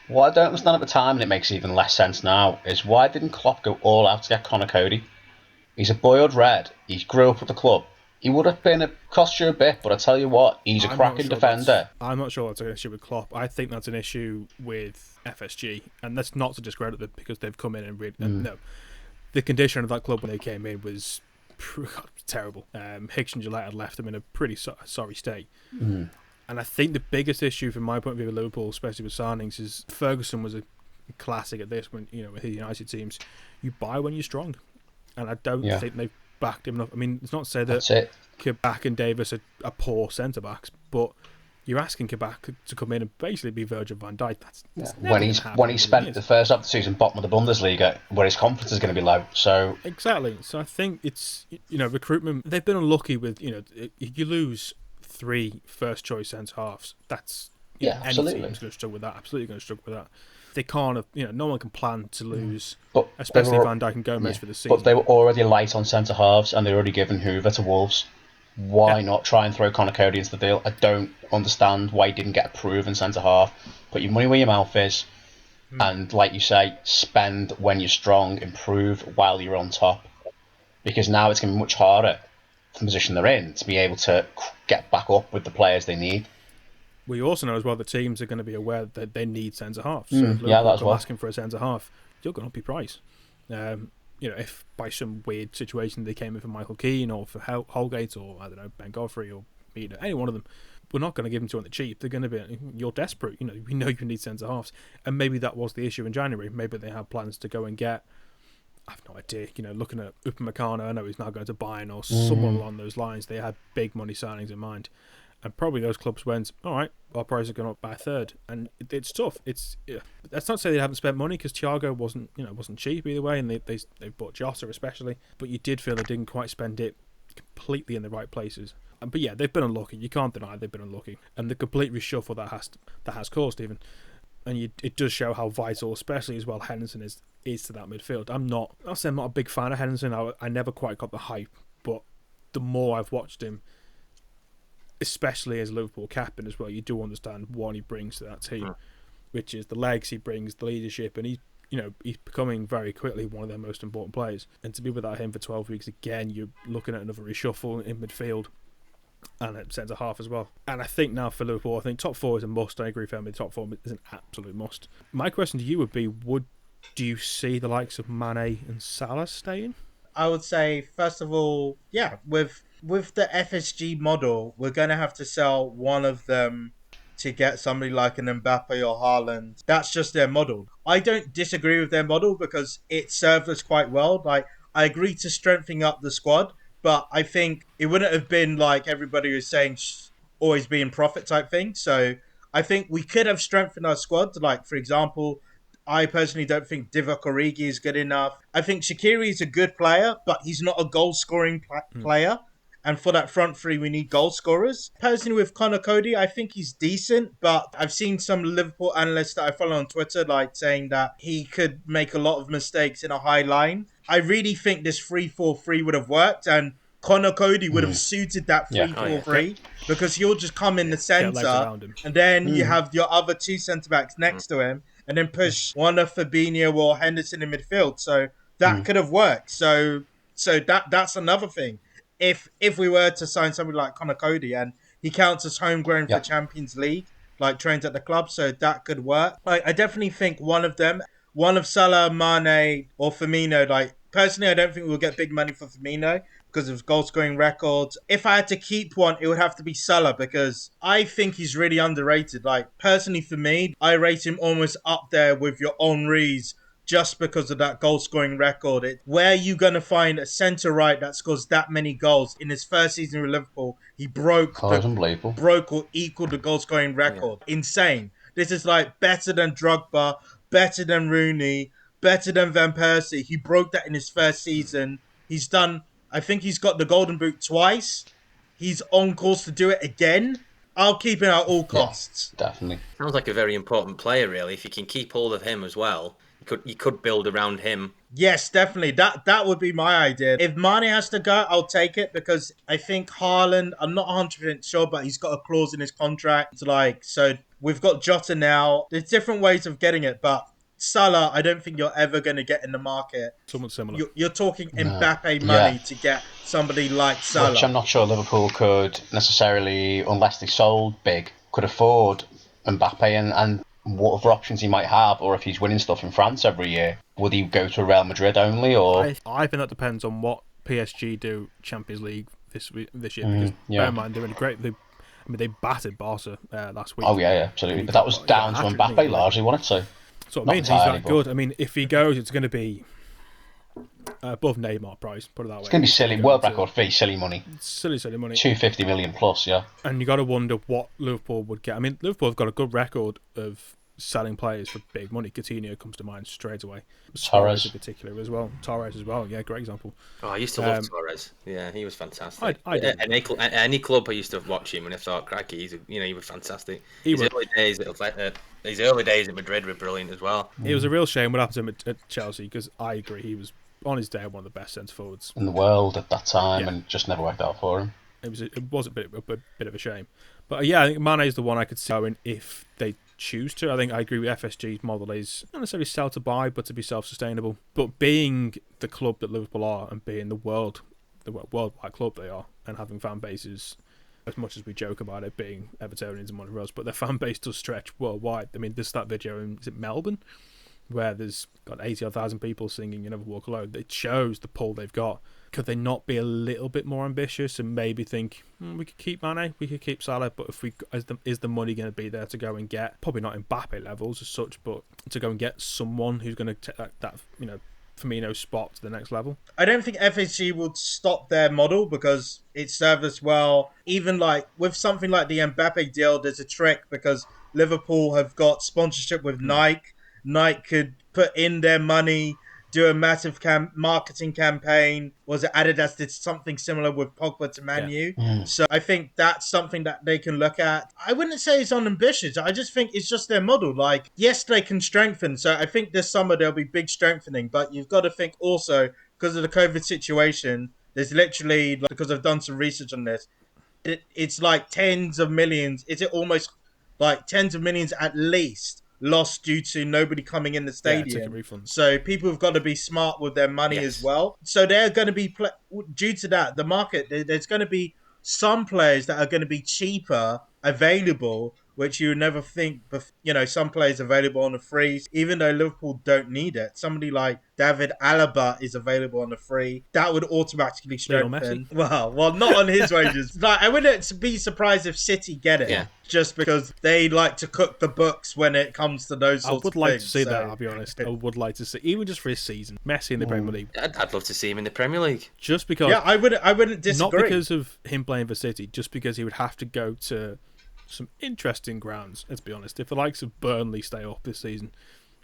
Speaker 7: What I don't understand at the time, and it makes even less sense now, is why didn't Klopp go all out to get Conor Cody? He's a boiled red. He grew up with the club. He would have cost you a bit, but I tell you what, he's a cracking defender.
Speaker 8: I'm not sure that's an issue with Klopp. I think that's an issue with FSG, and that's not to discredit them because they've come in and really no. The condition of that club when they came in was terrible. Hicks and Gillette had left them in a pretty sorry state. And I think the biggest issue from my point of view with Liverpool, especially with signings, is Ferguson was a classic at this when, with his United teams. You buy when you're strong. And I don't think they've backed him enough. I mean, it's not to say that Kabak and Davis are poor centre-backs, but you're asking Kabak to come in and basically be Virgil van Dijk. That's
Speaker 7: when he spent the first half of the season bottom of the Bundesliga, where his confidence is going to be low. So
Speaker 8: exactly. So I think it's recruitment. They've been unlucky with you lose 3 first-choice centre-halves. That's any team's going to struggle with that. Absolutely going to struggle with that. They can't have, no one can plan to lose, especially Van Dijk and Gomez for the season.
Speaker 7: But they were already light on centre-halves, and they'd already given Hoover to Wolves. Why not try and throw Conor Cody into the deal? I don't understand why he didn't get a proven centre-half. Put your money where your mouth is, and like you say, spend when you're strong, improve while you're on top. Because now it's going to be much harder for the position they're in to be able to get back up with the players they need.
Speaker 8: We also know as well that teams are going to be aware that they need centre-halves. So if
Speaker 7: that's
Speaker 8: Liverpool asking for a centre-half, you're going to up your price. If by some weird situation they came in for Michael Keane or for Holgate or, I don't know, Ben Godfrey or any one of them, we're not going to give them to on the cheap. They're going to be, you're desperate. We know you need centre-halves. And maybe that was the issue in January. Maybe they have plans to go and get, I've no idea, looking at Upamecano, I know he's now going to Bayern or someone along those lines. They had big money signings in mind. And probably those clubs went, all right, our prices are going up by a third, and it's tough. That's not to say they haven't spent money, because Thiago wasn't cheap either way, and they bought Jota especially. But you did feel they didn't quite spend it completely in the right places. But yeah, they've been unlucky. You can't deny they've been unlucky, and the complete reshuffle that has caused even, and it does show how vital, especially as well, Henderson is to that midfield. I'll say I'm not a big fan of Henderson. I never quite got the hype, but the more I've watched him, especially as a Liverpool captain as well, you do understand what he brings to that team, which is the legs he brings, the leadership, and he's becoming very quickly one of their most important players. And to be without him for 12 weeks again, you're looking at another reshuffle in midfield and at centre half as well. And I think now for Liverpool, I think top 4 is a must. I agree, Femi, top 4 is an absolute must. My question to you would be, do you see the likes of Mane and Salah staying?
Speaker 6: I would say, first of all, with the FSG model, we're going to have to sell one of them to get somebody like an Mbappe or Haaland. That's just their model. I don't disagree with their model because it served us quite well. I agree to strengthening up the squad, but I think it wouldn't have been like everybody was saying, always being profit type thing. So I think we could have strengthened our squad. For example, I personally don't think Divock Origi is good enough. I think Shaqiri is a good player, but he's not a goal-scoring player. And for that front three, we need goal scorers. Personally, with Conor Cody, I think he's decent, but I've seen some Liverpool analysts that I follow on Twitter saying that he could make a lot of mistakes in a high line. I really think this 3-4-3 would have worked, and Connor Cody would have suited that 3-4-3 because he'll just come in the centre, and then you have your other two centre backs next to him, and then push one of Fabinho or Henderson in midfield. So that could have worked. So that's another thing. If we were to sign somebody like Connor Cody, and he counts as homegrown for Champions League, like trained at the club, so that could work. Like, I definitely think one of Salah, Mane, or Firmino. Like, personally, I don't think we'll get big money for Firmino because of goal scoring records. If I had to keep one, it would have to be Salah because I think he's really underrated. Like, personally for me, I rate him almost up there with your Henry's just because of that goal scoring record. Where are you going to find a centre right that scores that many goals in his first season with Liverpool? He broke or equaled the goal scoring record. Yeah. Insane. This is like better than Drogba, better than Rooney, better than Van Persie. He broke that in his first season. I think he's got the Golden Boot twice. He's on course to do it again. I'll keep him at all costs.
Speaker 7: Yeah, definitely.
Speaker 5: Sounds like a very important player, really. If you can keep hold of him as well, you could build around him.
Speaker 6: Yes, definitely. That would be my idea. If Mane has to go, I'll take it because I think Haaland, I'm not 100% sure, but he's got a clause in his contract. So we've got Jota now. There's different ways of getting it, but Salah, I don't think you're ever going to get in the market.
Speaker 8: Somewhat similar.
Speaker 6: You're talking Mbappe money to get somebody like Salah.
Speaker 7: Which I'm not sure Liverpool could necessarily, unless they sold big, could afford Mbappe and what other options he might have, or if he's winning stuff in France every year. Would he go to Real Madrid only, or?
Speaker 8: I think that depends on what PSG do Champions League this year, because bear in mind they're really great. They battered Barca last week.
Speaker 7: Oh yeah, absolutely. But that was down to Mbappe largely, wasn't it?
Speaker 8: So it means he's that good. I mean, if he goes, it's going to be above Neymar price. Put it that way.
Speaker 7: It's going to be silly world record fee, silly money.
Speaker 8: Silly money.
Speaker 7: 250 million plus, yeah.
Speaker 8: And you got to wonder what Liverpool would get. I mean, Liverpool have got a good record of selling players for big money. Coutinho comes to mind straight away.
Speaker 7: Torres
Speaker 8: in particular as well. Torres as well. Yeah, great example.
Speaker 5: Oh, I used to love Torres. Yeah, he was fantastic.
Speaker 8: I did.
Speaker 5: Any club I used to watch him and I thought, crikey, he was fantastic. His early days at Madrid were brilliant as well.
Speaker 8: It was a real shame what happened to him at Chelsea because I agree he was on his day one of the best centre forwards
Speaker 7: in the world at that time, and just never worked out for him.
Speaker 8: It was a bit of a shame, but I think Mane is the one I could see going if they choose to. I think I agree with FSG's model is not necessarily sell to buy, but to be self-sustainable. But being the club that Liverpool are, and being the worldwide club they are, and having fan bases, as much as we joke about it being Evertonians and whatever else, but their fan base does stretch worldwide. I mean, there's that video in Melbourne where there's got 80,000 people singing "You Never Walk Alone." It shows the pull they've got. Could they not be a little bit more ambitious and maybe think we could keep Mane, we could keep Salah, but is the money going to be there to go and get, probably not Mbappe levels as such, but to go and get someone who's going to take that Firmino spot to the next level?
Speaker 6: I don't think FSG would stop their model because it served us well. Even like with something like the Mbappe deal, there's a trick because Liverpool have got sponsorship with Nike. Nike could put in their money, do a massive marketing campaign. Was it Adidas did something similar with Pogba to Man U? So I think that's something that they can look at. I wouldn't say it's unambitious. I just think it's just their model. Like, yes, they can strengthen. So I think this summer there'll be big strengthening. But you've got to think also, because of the COVID situation, there's literally, because I've done some research on this, it's like tens of millions. Is it almost like tens of millions at least lost due to nobody coming in the stadium. So people have got to be smart with their money as well. So they're going to be, due to that, the market, there's going to be some players that are going to be cheaper available, which you would never think, some players available on a free, even though Liverpool don't need it. Somebody like David Alaba is available on a free. That would automatically strengthen. Well, not on his wages. I wouldn't be surprised if City get it, just because they like to cook the books when it comes to those sorts of things.
Speaker 8: I would like to see that, I'll be honest. I would like to see, even just for his season, Messi in the Premier League.
Speaker 5: I'd love to see him in the Premier League.
Speaker 8: Just because...
Speaker 6: Yeah, I wouldn't disagree.
Speaker 8: Not because of him playing for City, just because he would have to go to some interesting grounds, let's be honest. If the likes of Burnley stay up this season,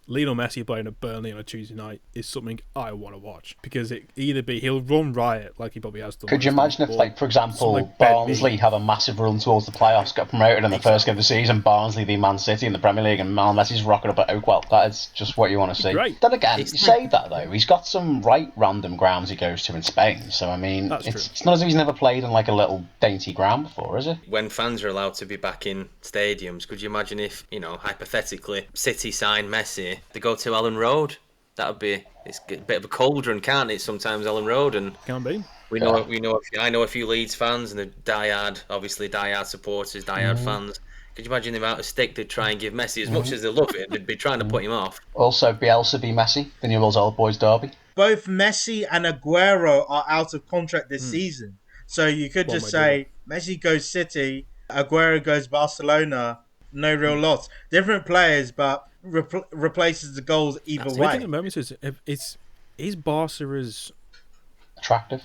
Speaker 8: Lionel Messi playing at Burnley on a Tuesday night is something I want to watch, because it either be he'll run riot like he probably has done.
Speaker 7: Could you imagine if, like, for example,
Speaker 8: like
Speaker 7: Barnsley have a massive run towards the playoffs, get promoted in the first game of the season, Barnsley v Man City in the Premier League, and Messi's rocking up at Oakwell? That is just what you want to see.
Speaker 8: Great.
Speaker 7: Then again, you say that though, he's got some right random grounds he goes to in Spain, so I mean, it's not as if he's never played in like a little dainty ground before, is it?
Speaker 5: When fans are allowed to be back in stadiums, could you imagine if, hypothetically, City signed Messi, they go to Ellen Road? That would be, it's a bit of a cauldron, can't it? Sometimes Ellen Road, and
Speaker 8: can be.
Speaker 5: I know a few Leeds fans and the diehard supporters, fans. Could you imagine the amount of stick they'd try and give Messi? As much as they love it, they'd be trying to put him off.
Speaker 7: Also, Bielsa v Messi, the Newell's Old Boys derby.
Speaker 6: Both Messi and Aguero are out of contract this season, so you could just say Messi goes City, Aguero goes Barcelona. No real loss. Different players, but replaces the goals either way.
Speaker 8: The thing at the moment is Barca as
Speaker 7: attractive?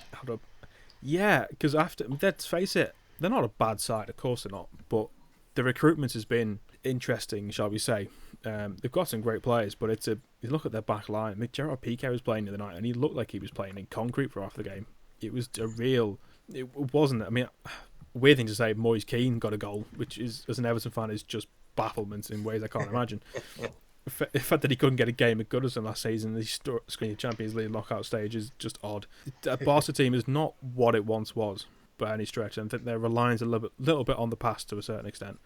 Speaker 8: Yeah, because let's face it, they're not a bad side. Of course they're not. But the recruitment has been interesting, shall we say. They've got some great players, but you look at their back line. I mean, Gerard Piqué was playing the other night, and he looked like he was playing in concrete for half the game. It was it wasn't. I mean, weird thing to say, Moise Keane got a goal, which is, as an Everton fan, is just bafflement in ways I can't imagine. The fact that he couldn't get a game at Goodison last season, the screen Champions League knockout stage, is just odd. The Barca team is not what it once was by any stretch, and I think they're relying a little bit on the past to a certain extent.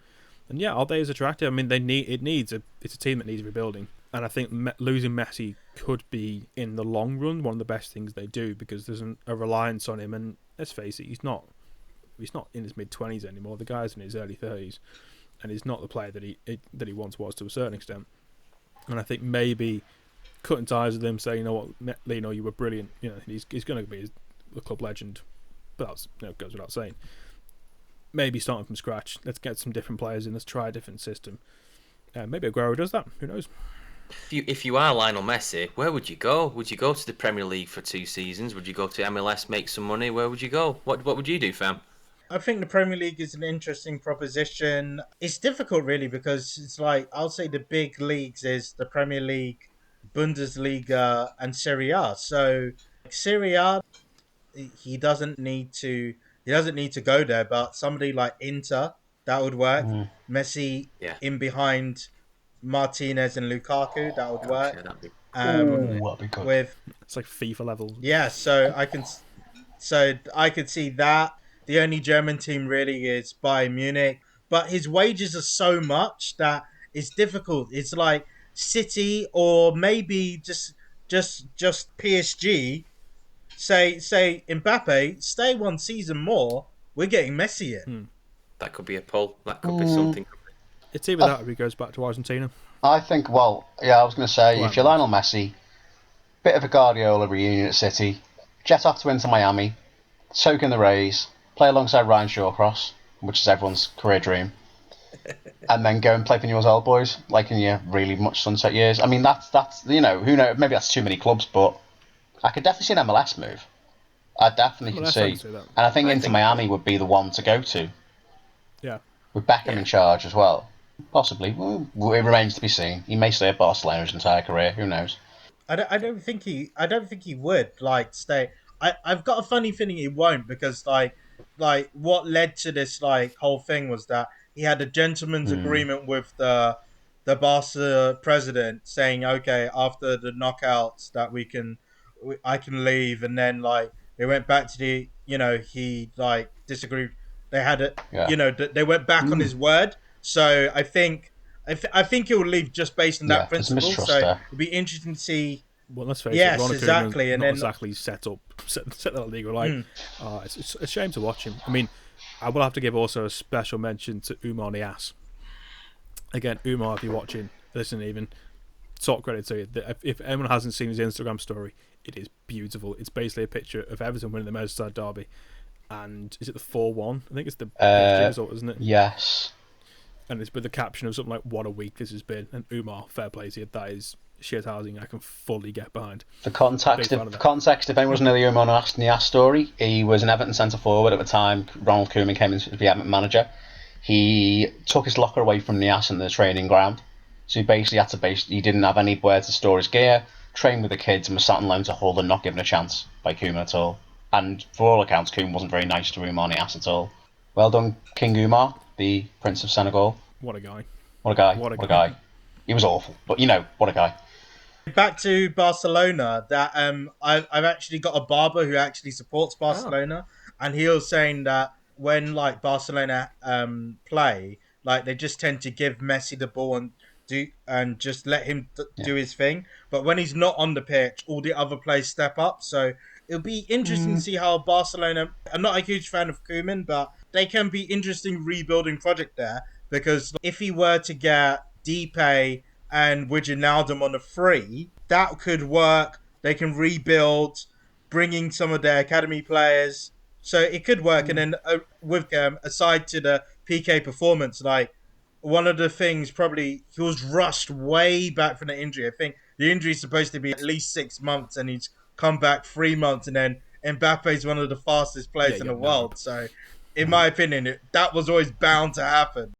Speaker 8: And yeah, are they as attractive? I mean, it's a team that needs rebuilding, and I think losing Messi could be, in the long run, one of the best things they do, because there's a reliance on him, and let's face it, he's not in his mid-20s anymore. The guy's in his early 30s, and he's not the player that he once was to a certain extent. And I think maybe cutting ties with him, saying, you know what, Lino, you were brilliant. He's going to be a club legend, but that goes without saying. Maybe starting from scratch. Let's get some different players in. Let's try a different system. Maybe Aguero does that. Who knows?
Speaker 5: If you are Lionel Messi, where would you go? Would you go to the Premier League for 2 seasons? Would you go to MLS, make some money? Where would you go? What would you do, fam?
Speaker 6: I think the Premier League is an interesting proposition. It's difficult, really, because it's like, I'll say the big leagues is the Premier League, Bundesliga, and Serie A. So Serie A, he doesn't need to go there, but somebody like Inter, that would work. Messi in behind Martinez and Lukaku, that would work.
Speaker 5: Yeah, that'd
Speaker 7: be good.
Speaker 8: It's like FIFA level.
Speaker 6: Yeah, so I could see that. The only German team really is Bayern Munich, but his wages are so much that it's difficult. It's like City, or maybe just PSG. Say Mbappe, stay 1 season more. We're getting Messi in.
Speaker 5: That could be a pull. That could be something.
Speaker 8: It's either that or he goes back to Argentina.
Speaker 7: I think. Well, yeah, I was going to say, if you're Lionel Messi, bit of a Guardiola reunion at City, jet off to Inter Miami, soak in the rays, play alongside Ryan Shawcross, which is everyone's career dream, and then go and play for Newell's Old Boys, like in your really much sunset years. I mean, that's who knows? Maybe that's too many clubs, but I could definitely see an MLS move. I definitely can see, and I think Inter Miami would be the one to go to.
Speaker 8: Yeah,
Speaker 7: with Beckham in charge as well, possibly. Well, it remains to be seen. He may stay at Barcelona his entire career. Who knows?
Speaker 6: I don't think he would stay. I've got a funny feeling he won't, because like what led to this whole thing was that he had a gentleman's agreement with the Barca president, saying, okay, after the knockouts that I can leave, and then they went back to he disagreed. They had it, they went back on his word. So I think he'll leave just based on that principle. So it'll be interesting to see.
Speaker 8: Well, let's face
Speaker 6: it.
Speaker 8: Ronald
Speaker 6: Exactly,
Speaker 8: Koeman
Speaker 6: and
Speaker 8: not
Speaker 6: then
Speaker 8: exactly set that league. It's a shame to watch him. I mean, I will have to give also a special mention to Umar Niasse. Again, Umar, if you're watching, listen, even top credit to you. If anyone hasn't seen his Instagram story, it is beautiful. It's basically a picture of Everton winning the Merseyside derby, and is it the 4-1? I think it's the result, isn't it?
Speaker 7: Yes.
Speaker 8: And it's with the caption of something like "What a week this has been." And Umar, fair play to you, that is shit housing I can fully get behind.
Speaker 7: The context, if anyone doesn't know the Umar Niasse story, he was an Everton centre forward at the time. Ronald Koeman came in to be Everton manager. He took his locker away from Niasse in the training ground, So he basically he didn't have anywhere to store his gear, trained with the kids, and was sat on loan to Hull and not given a chance by Koeman at all. And for all accounts, Koeman wasn't very nice to Oumar Niasse at all. Well done, King Oumar, the Prince of Senegal.
Speaker 8: What a guy.
Speaker 7: What a guy. What a guy. He was awful, but what a guy.
Speaker 6: Back to Barcelona, that I've actually got a barber who actually supports Barcelona, and he was saying that when like Barcelona play, like they just tend to give Messi the ball and just let him do his thing. But when he's not on the pitch, all the other players step up. So it'll be interesting to see how Barcelona. I'm not a huge fan of Koeman, but they can be interesting rebuilding project there, because if he were to get Depay and Wijnaldum on a free, that could work. They can rebuild, bringing some of their academy players. So it could work. And then with aside to the PK performance, like one of the things probably, he was rushed way back from the injury. I think the injury is supposed to be at least 6 months, and he's come back 3 months. And then Mbappe is one of the fastest players in the world. So in my opinion, that was always bound to happen.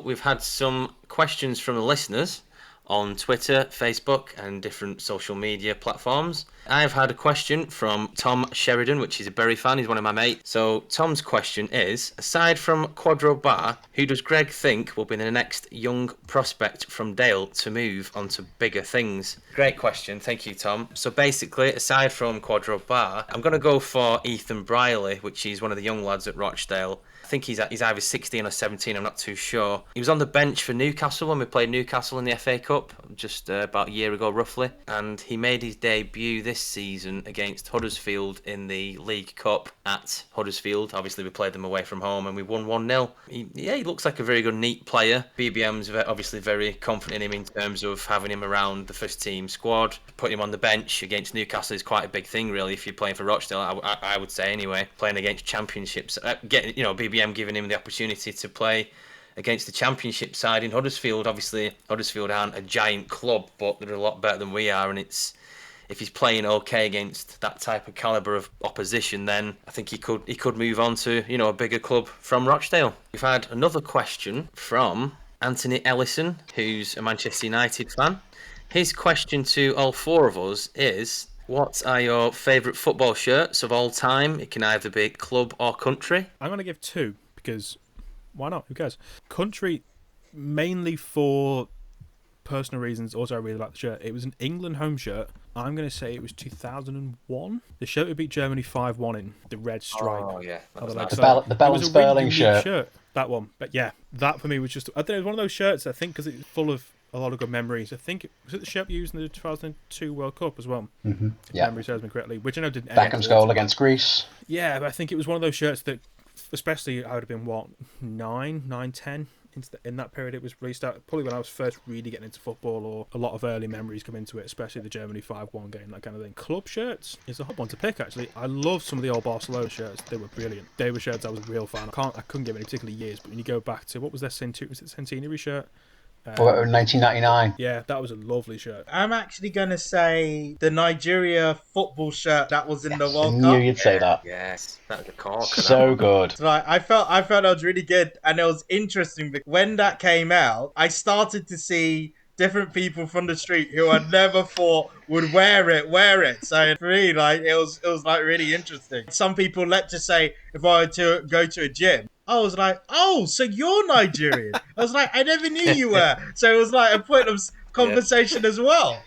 Speaker 5: We've had some questions from the listeners on Twitter, Facebook, and different social media platforms. I've had a question from Tom Sheridan, which is a Bury fan. He's one of my mates. So Tom's question is, aside from Quadro Bar, who does Greg think will be the next young prospect from Dale to move on to bigger things? Great question. Thank you, Tom. So basically, aside from Quadro Bar, I'm going to go for Ethan Brierley, which is one of the young lads at Rochdale. I think he's either 16 or 17, I'm not too sure. He was on the bench for Newcastle when we played Newcastle in the FA Cup, just about a year ago roughly. And he made his debut this season against Huddersfield in the League Cup at Huddersfield. Obviously, we played them away from home and we won 1-0. He looks like a very good, neat player. BBM's obviously very confident in him in terms of having him around the first team squad. Putting him on the bench against Newcastle is quite a big thing, really, if you're playing for Rochdale, I would say anyway. Playing against championships, BBM giving him the opportunity to play against the championship side in Huddersfield. Obviously, Huddersfield aren't a giant club, but they're a lot better than we are, and if he's playing okay against that type of calibre of opposition, then I think he could move on to a bigger club from Rochdale. We've had another question from Anthony Ellison, who's a Manchester United fan. His question to all four of us is, what are your favourite football shirts of all time? It can either be club or country.
Speaker 8: I'm going to give two, because why not? Who cares? Country, mainly for personal reasons. Also, I really like the shirt. It was an England home shirt. I'm going to say it was 2001. The shirt we beat Germany 5-1 in, the red stripe.
Speaker 5: Oh, yeah.
Speaker 7: The Bell and Sterling shirt.
Speaker 8: That one. But yeah, that for me was just... I think it was one of those shirts, I think, because it's full of a lot of good memories. I think was it the shirt we used in the 2002 World Cup as well?
Speaker 7: Mm-hmm.
Speaker 8: If memory serves me correctly, which I know didn't.
Speaker 7: Beckham's goal against Greece.
Speaker 8: Yeah, but I think it was one of those shirts that, especially I would have been 9, 10 in that period it was released out. Probably when I was first really getting into football, or a lot of early memories come into it, especially the Germany 5-1 game, that kind of thing. Club shirts is a hot one to pick, actually. I love some of the old Barcelona shirts. They were brilliant. They were shirts I was a real fan. I couldn't give any particular years, but when you go back to, what was their Centenary shirt?
Speaker 7: 1999.
Speaker 8: Yeah, that was a lovely shirt.
Speaker 6: I'm actually going to say the Nigeria football shirt that was in the World Cup.
Speaker 7: I knew you'd say that.
Speaker 5: Yes, that was the cork.
Speaker 7: So good.
Speaker 6: Right, I felt that was really good, and it was interesting because when that came out, I started to see different people from the street who I never thought would wear it. So for me, like it was like really interesting. Some people let to say if I were to go to a gym, I was like, oh, so you're Nigerian. I was like, I never knew you were. So it was like a point of conversation as well.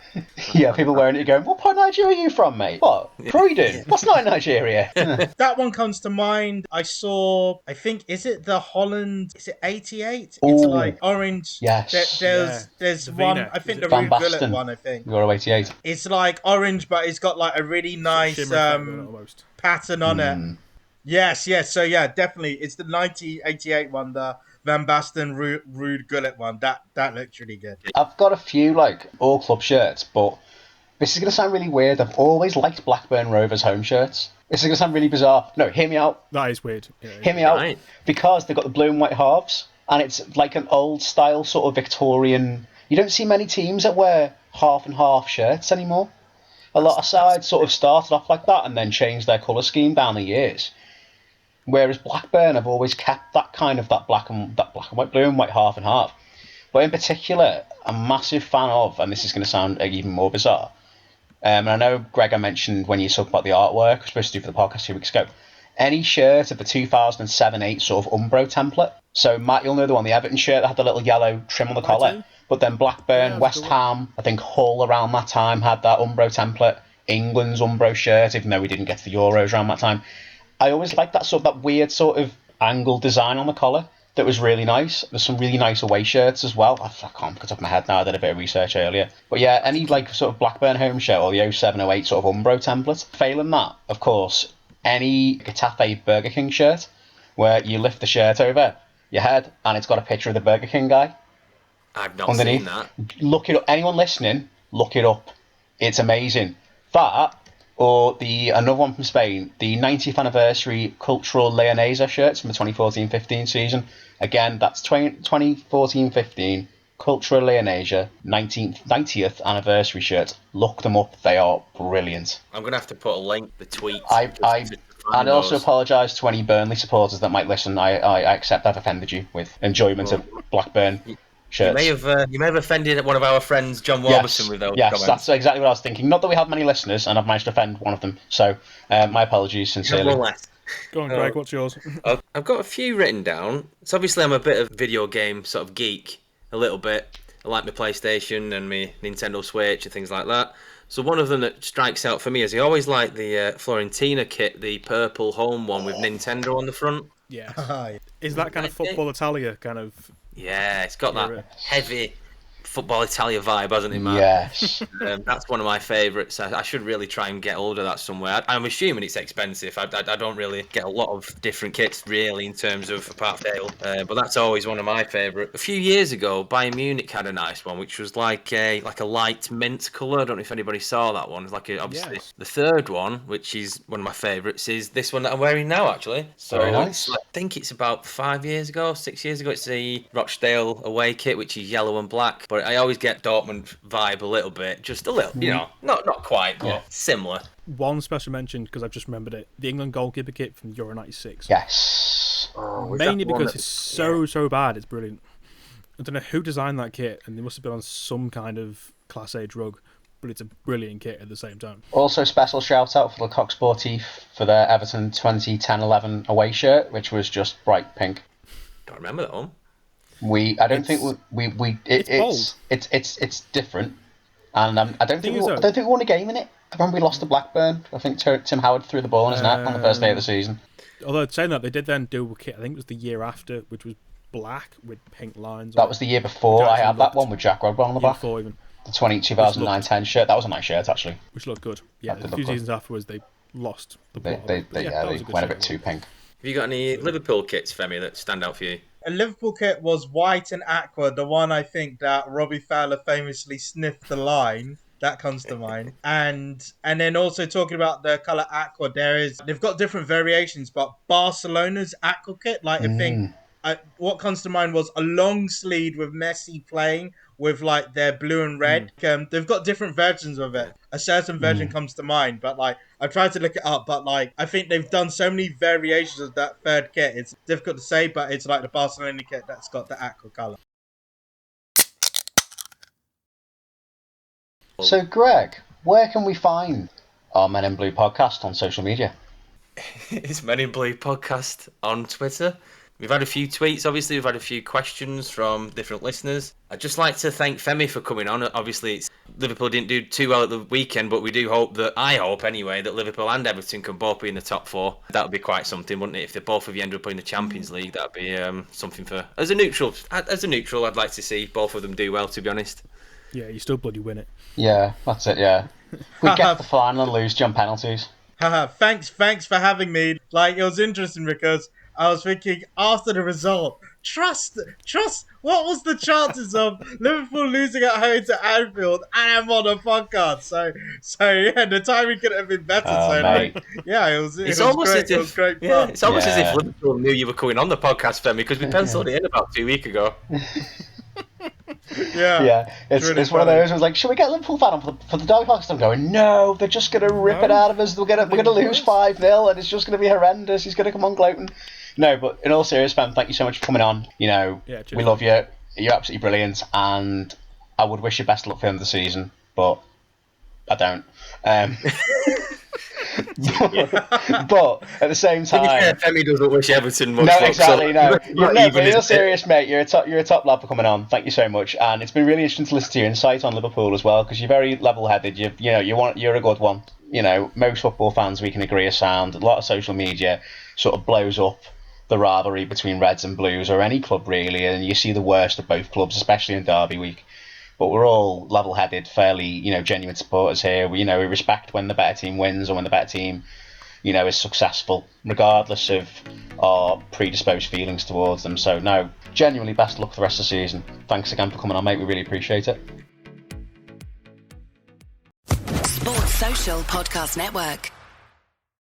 Speaker 7: Yeah, people wearing it going, what part of Nigeria are you from, mate? What? Croydon? What's not in Nigeria?
Speaker 6: That one comes to mind. I saw, I think, is it the Holland, is it 88?
Speaker 7: Ooh,
Speaker 6: it's like orange.
Speaker 7: Yes.
Speaker 6: There's one, I think the
Speaker 7: Van
Speaker 6: Ruud Gullit
Speaker 7: Basten
Speaker 6: one, I think.
Speaker 7: Euro 88.
Speaker 6: It's like orange, but it's got like a really nice pattern on it. Yes. So yeah, definitely. It's the 1988 one, the Van Basten Ruud Gullit one. That looks really good.
Speaker 7: I've got a few like all club shirts, but this is going to sound really weird. I've always liked Blackburn Rovers home shirts. This is going to sound really bizarre. No, hear me out.
Speaker 8: That is weird. Yeah,
Speaker 7: hear me out. Because they've got the blue and white halves, and it's like an old style sort of Victorian. You don't see many teams that wear half and half shirts anymore. A lot of sides sort of started off like that and then changed their colour scheme down the years. Whereas Blackburn have always kept that kind of that black and white, blue and white half and half. But in particular, I'm a massive fan of, and this is going to sound even more bizarre. And I know Gregor mentioned when you talked about the artwork, I was supposed to do for the podcast 2 weeks ago. Any shirt of the 2007-8 sort of Umbro template. So Matt, you'll know the one, the Everton shirt that had the little yellow trim on the collar. But then Blackburn, West Ham, I think Hull around that time had that Umbro template. England's Umbro shirt, even though we didn't get to the Euros around that time. I always liked that weird sort of angled design on the collar that was really nice. There's some really nice away shirts as well. I can't put it off my head now, I did a bit of research earlier. But yeah, any like sort of Blackburn home shirt or the 07-08 sort of Umbro template. Failing that, of course, any Getafe Burger King shirt where you lift the shirt over your head and it's got a picture of the Burger King guy.
Speaker 5: I've not
Speaker 7: underneath.
Speaker 5: Seen that.
Speaker 7: Look it up. Anyone listening, look it up. It's amazing. That, or another one from Spain, the 90th anniversary Cultural Leonesa shirts from the 2014-15 season. Again, that's 2014-15 Cultural Leonesa 90th anniversary shirts. Look them up. They are brilliant.
Speaker 5: I'm going to have to put a link, the tweet.
Speaker 7: I'd also apologise to any Burnley supporters that might listen. I accept I've offended you with enjoyment of Blackburn shirts.
Speaker 5: You may have offended one of our friends, John Warburton, with those comments. Yes,
Speaker 7: that's exactly what I was thinking. Not that we have many listeners, and I've managed to offend one of them. So, my apologies sincerely.
Speaker 8: Go on, Greg, what's yours?
Speaker 5: I've got a few written down. So obviously I'm a bit of video game sort of geek, a little bit. I like my PlayStation and my Nintendo Switch and things like that. So one of them that strikes out for me is I always like the Fiorentina kit, the purple home one with Nintendo on the front.
Speaker 8: Yeah. Is that kind of Football Italia kind of...
Speaker 5: Yeah, it's got that heavy Football Italia vibe, hasn't it, man?
Speaker 7: Yes.
Speaker 5: That's one of my favourites. I should really try and get hold of that somewhere. I'm assuming it's expensive. I don't really get a lot of different kits, really, in terms of apart from Dale. But that's always one of my favourites. A few years ago, Bayern Munich had a nice one, which was like a light mint colour. I don't know if anybody saw that one. It's like obviously the third one, which is one of my favourites, is this one that I'm wearing now, actually. So
Speaker 7: very nice.
Speaker 5: I think it's about 6 years ago. It's the Rochdale away kit, which is yellow and black. But I always get Dortmund vibe a little bit, just a little, not quite, but similar.
Speaker 8: One special mention, because I've just remembered it, the England goalkeeper kit from Euro 96.
Speaker 7: Yes.
Speaker 8: Mainly because it's so bad, it's brilliant. I don't know who designed that kit, and they must have been on some kind of Class A drug, but it's a brilliant kit at the same time. Also,
Speaker 7: special shout out for the Coq Sportif for their Everton 2010-11 away shirt, which was just bright pink.
Speaker 5: Don't remember that one.
Speaker 7: It's different, and I don't think we won a game in it. I remember we lost to Blackburn. I think Tim Howard threw the ball in his net on the first day of the season.
Speaker 8: Although saying that, they did then do a kit. I think it was the year after, which was black with pink lines.
Speaker 7: That was the year before. I had that one with Jack Rodwell on the back.
Speaker 8: Even.
Speaker 7: The 2009-10 shirt. That was a nice shirt, actually.
Speaker 8: Which looked good. Yeah, a few seasons afterwards, they lost the plot.
Speaker 7: They went a bit too pink.
Speaker 5: Have you got any Liverpool kits, Femi, that stand out for you?
Speaker 6: A Liverpool kit was white and aqua, the one I think that Robbie Fowler famously sniffed the line. That comes to mind. And then also talking about the colour aqua, they've got different variations, but Barcelona's aqua kit, I think what comes to mind was a long sleeve with Messi playing with like their blue and red. They've got different versions of it. A certain version comes to mind, but I tried to look it up, but I think they've done so many variations of that third kit. It's difficult to say, but it's like the Barcelona kit that's got the aqua colour.
Speaker 7: So, Greg, where can we find our Men in Blue podcast on social media?
Speaker 5: It's Men in Blue podcast on Twitter. We've had a few tweets, obviously. We've had a few questions from different listeners. I'd just like to thank Femi for coming on. Obviously, Liverpool didn't do too well at the weekend, but we do hope I hope anyway, that Liverpool and Everton can both be in the top four. That would be quite something, wouldn't it? If the both of you end up in the Champions League, that would be something for... As a neutral, I'd like to see both of them do well, to be honest.
Speaker 8: Yeah, you still bloody win it.
Speaker 7: Yeah, that's it, yeah. We get the final and lose jump penalties.
Speaker 6: Thanks for having me. It was interesting because I was thinking after the result, trust. What was the chances of Liverpool losing at home to Anfield and I'm on a podcast? So yeah, the timing could have been better. It was great. It was great fun.
Speaker 5: It's almost as if Liverpool knew you were coming on the podcast, Femi, because we penciled it in about 2 weeks ago.
Speaker 6: Yeah.
Speaker 7: It's
Speaker 6: really
Speaker 7: one of those. It was like, should we get Liverpool fan on for the Derby podcast? I'm going, no, they're just gonna rip it out of us. We're gonna lose 5-0, and it's just gonna be horrendous. He's gonna come on gloating. No, but in all seriousness, Fem, thank you so much for coming on. You know, we love you. You're absolutely brilliant, and I would wish you best luck for the end of the season, but I don't. But at the same time,
Speaker 5: Femi doesn't wish Everton much.
Speaker 7: No, exactly. No, you're
Speaker 5: serious,
Speaker 7: serious, mate. You're a top lad for coming on. Thank you so much, and it's been really interesting to listen to your insight on Liverpool as well, because you're very level-headed. You're a good one. You know, most football fans, we can agree, are sound. A lot of social media sort of blows up the rivalry between Reds and Blues, or any club really, and you see the worst of both clubs, especially in Derby week. But we're all level-headed, fairly, genuine supporters here. We respect when the better team wins or when the better team, is successful, regardless of our predisposed feelings towards them. So, no, genuinely best luck for the rest of the season. Thanks again for coming on, mate. We really appreciate it.
Speaker 9: Sports Social Podcast Network.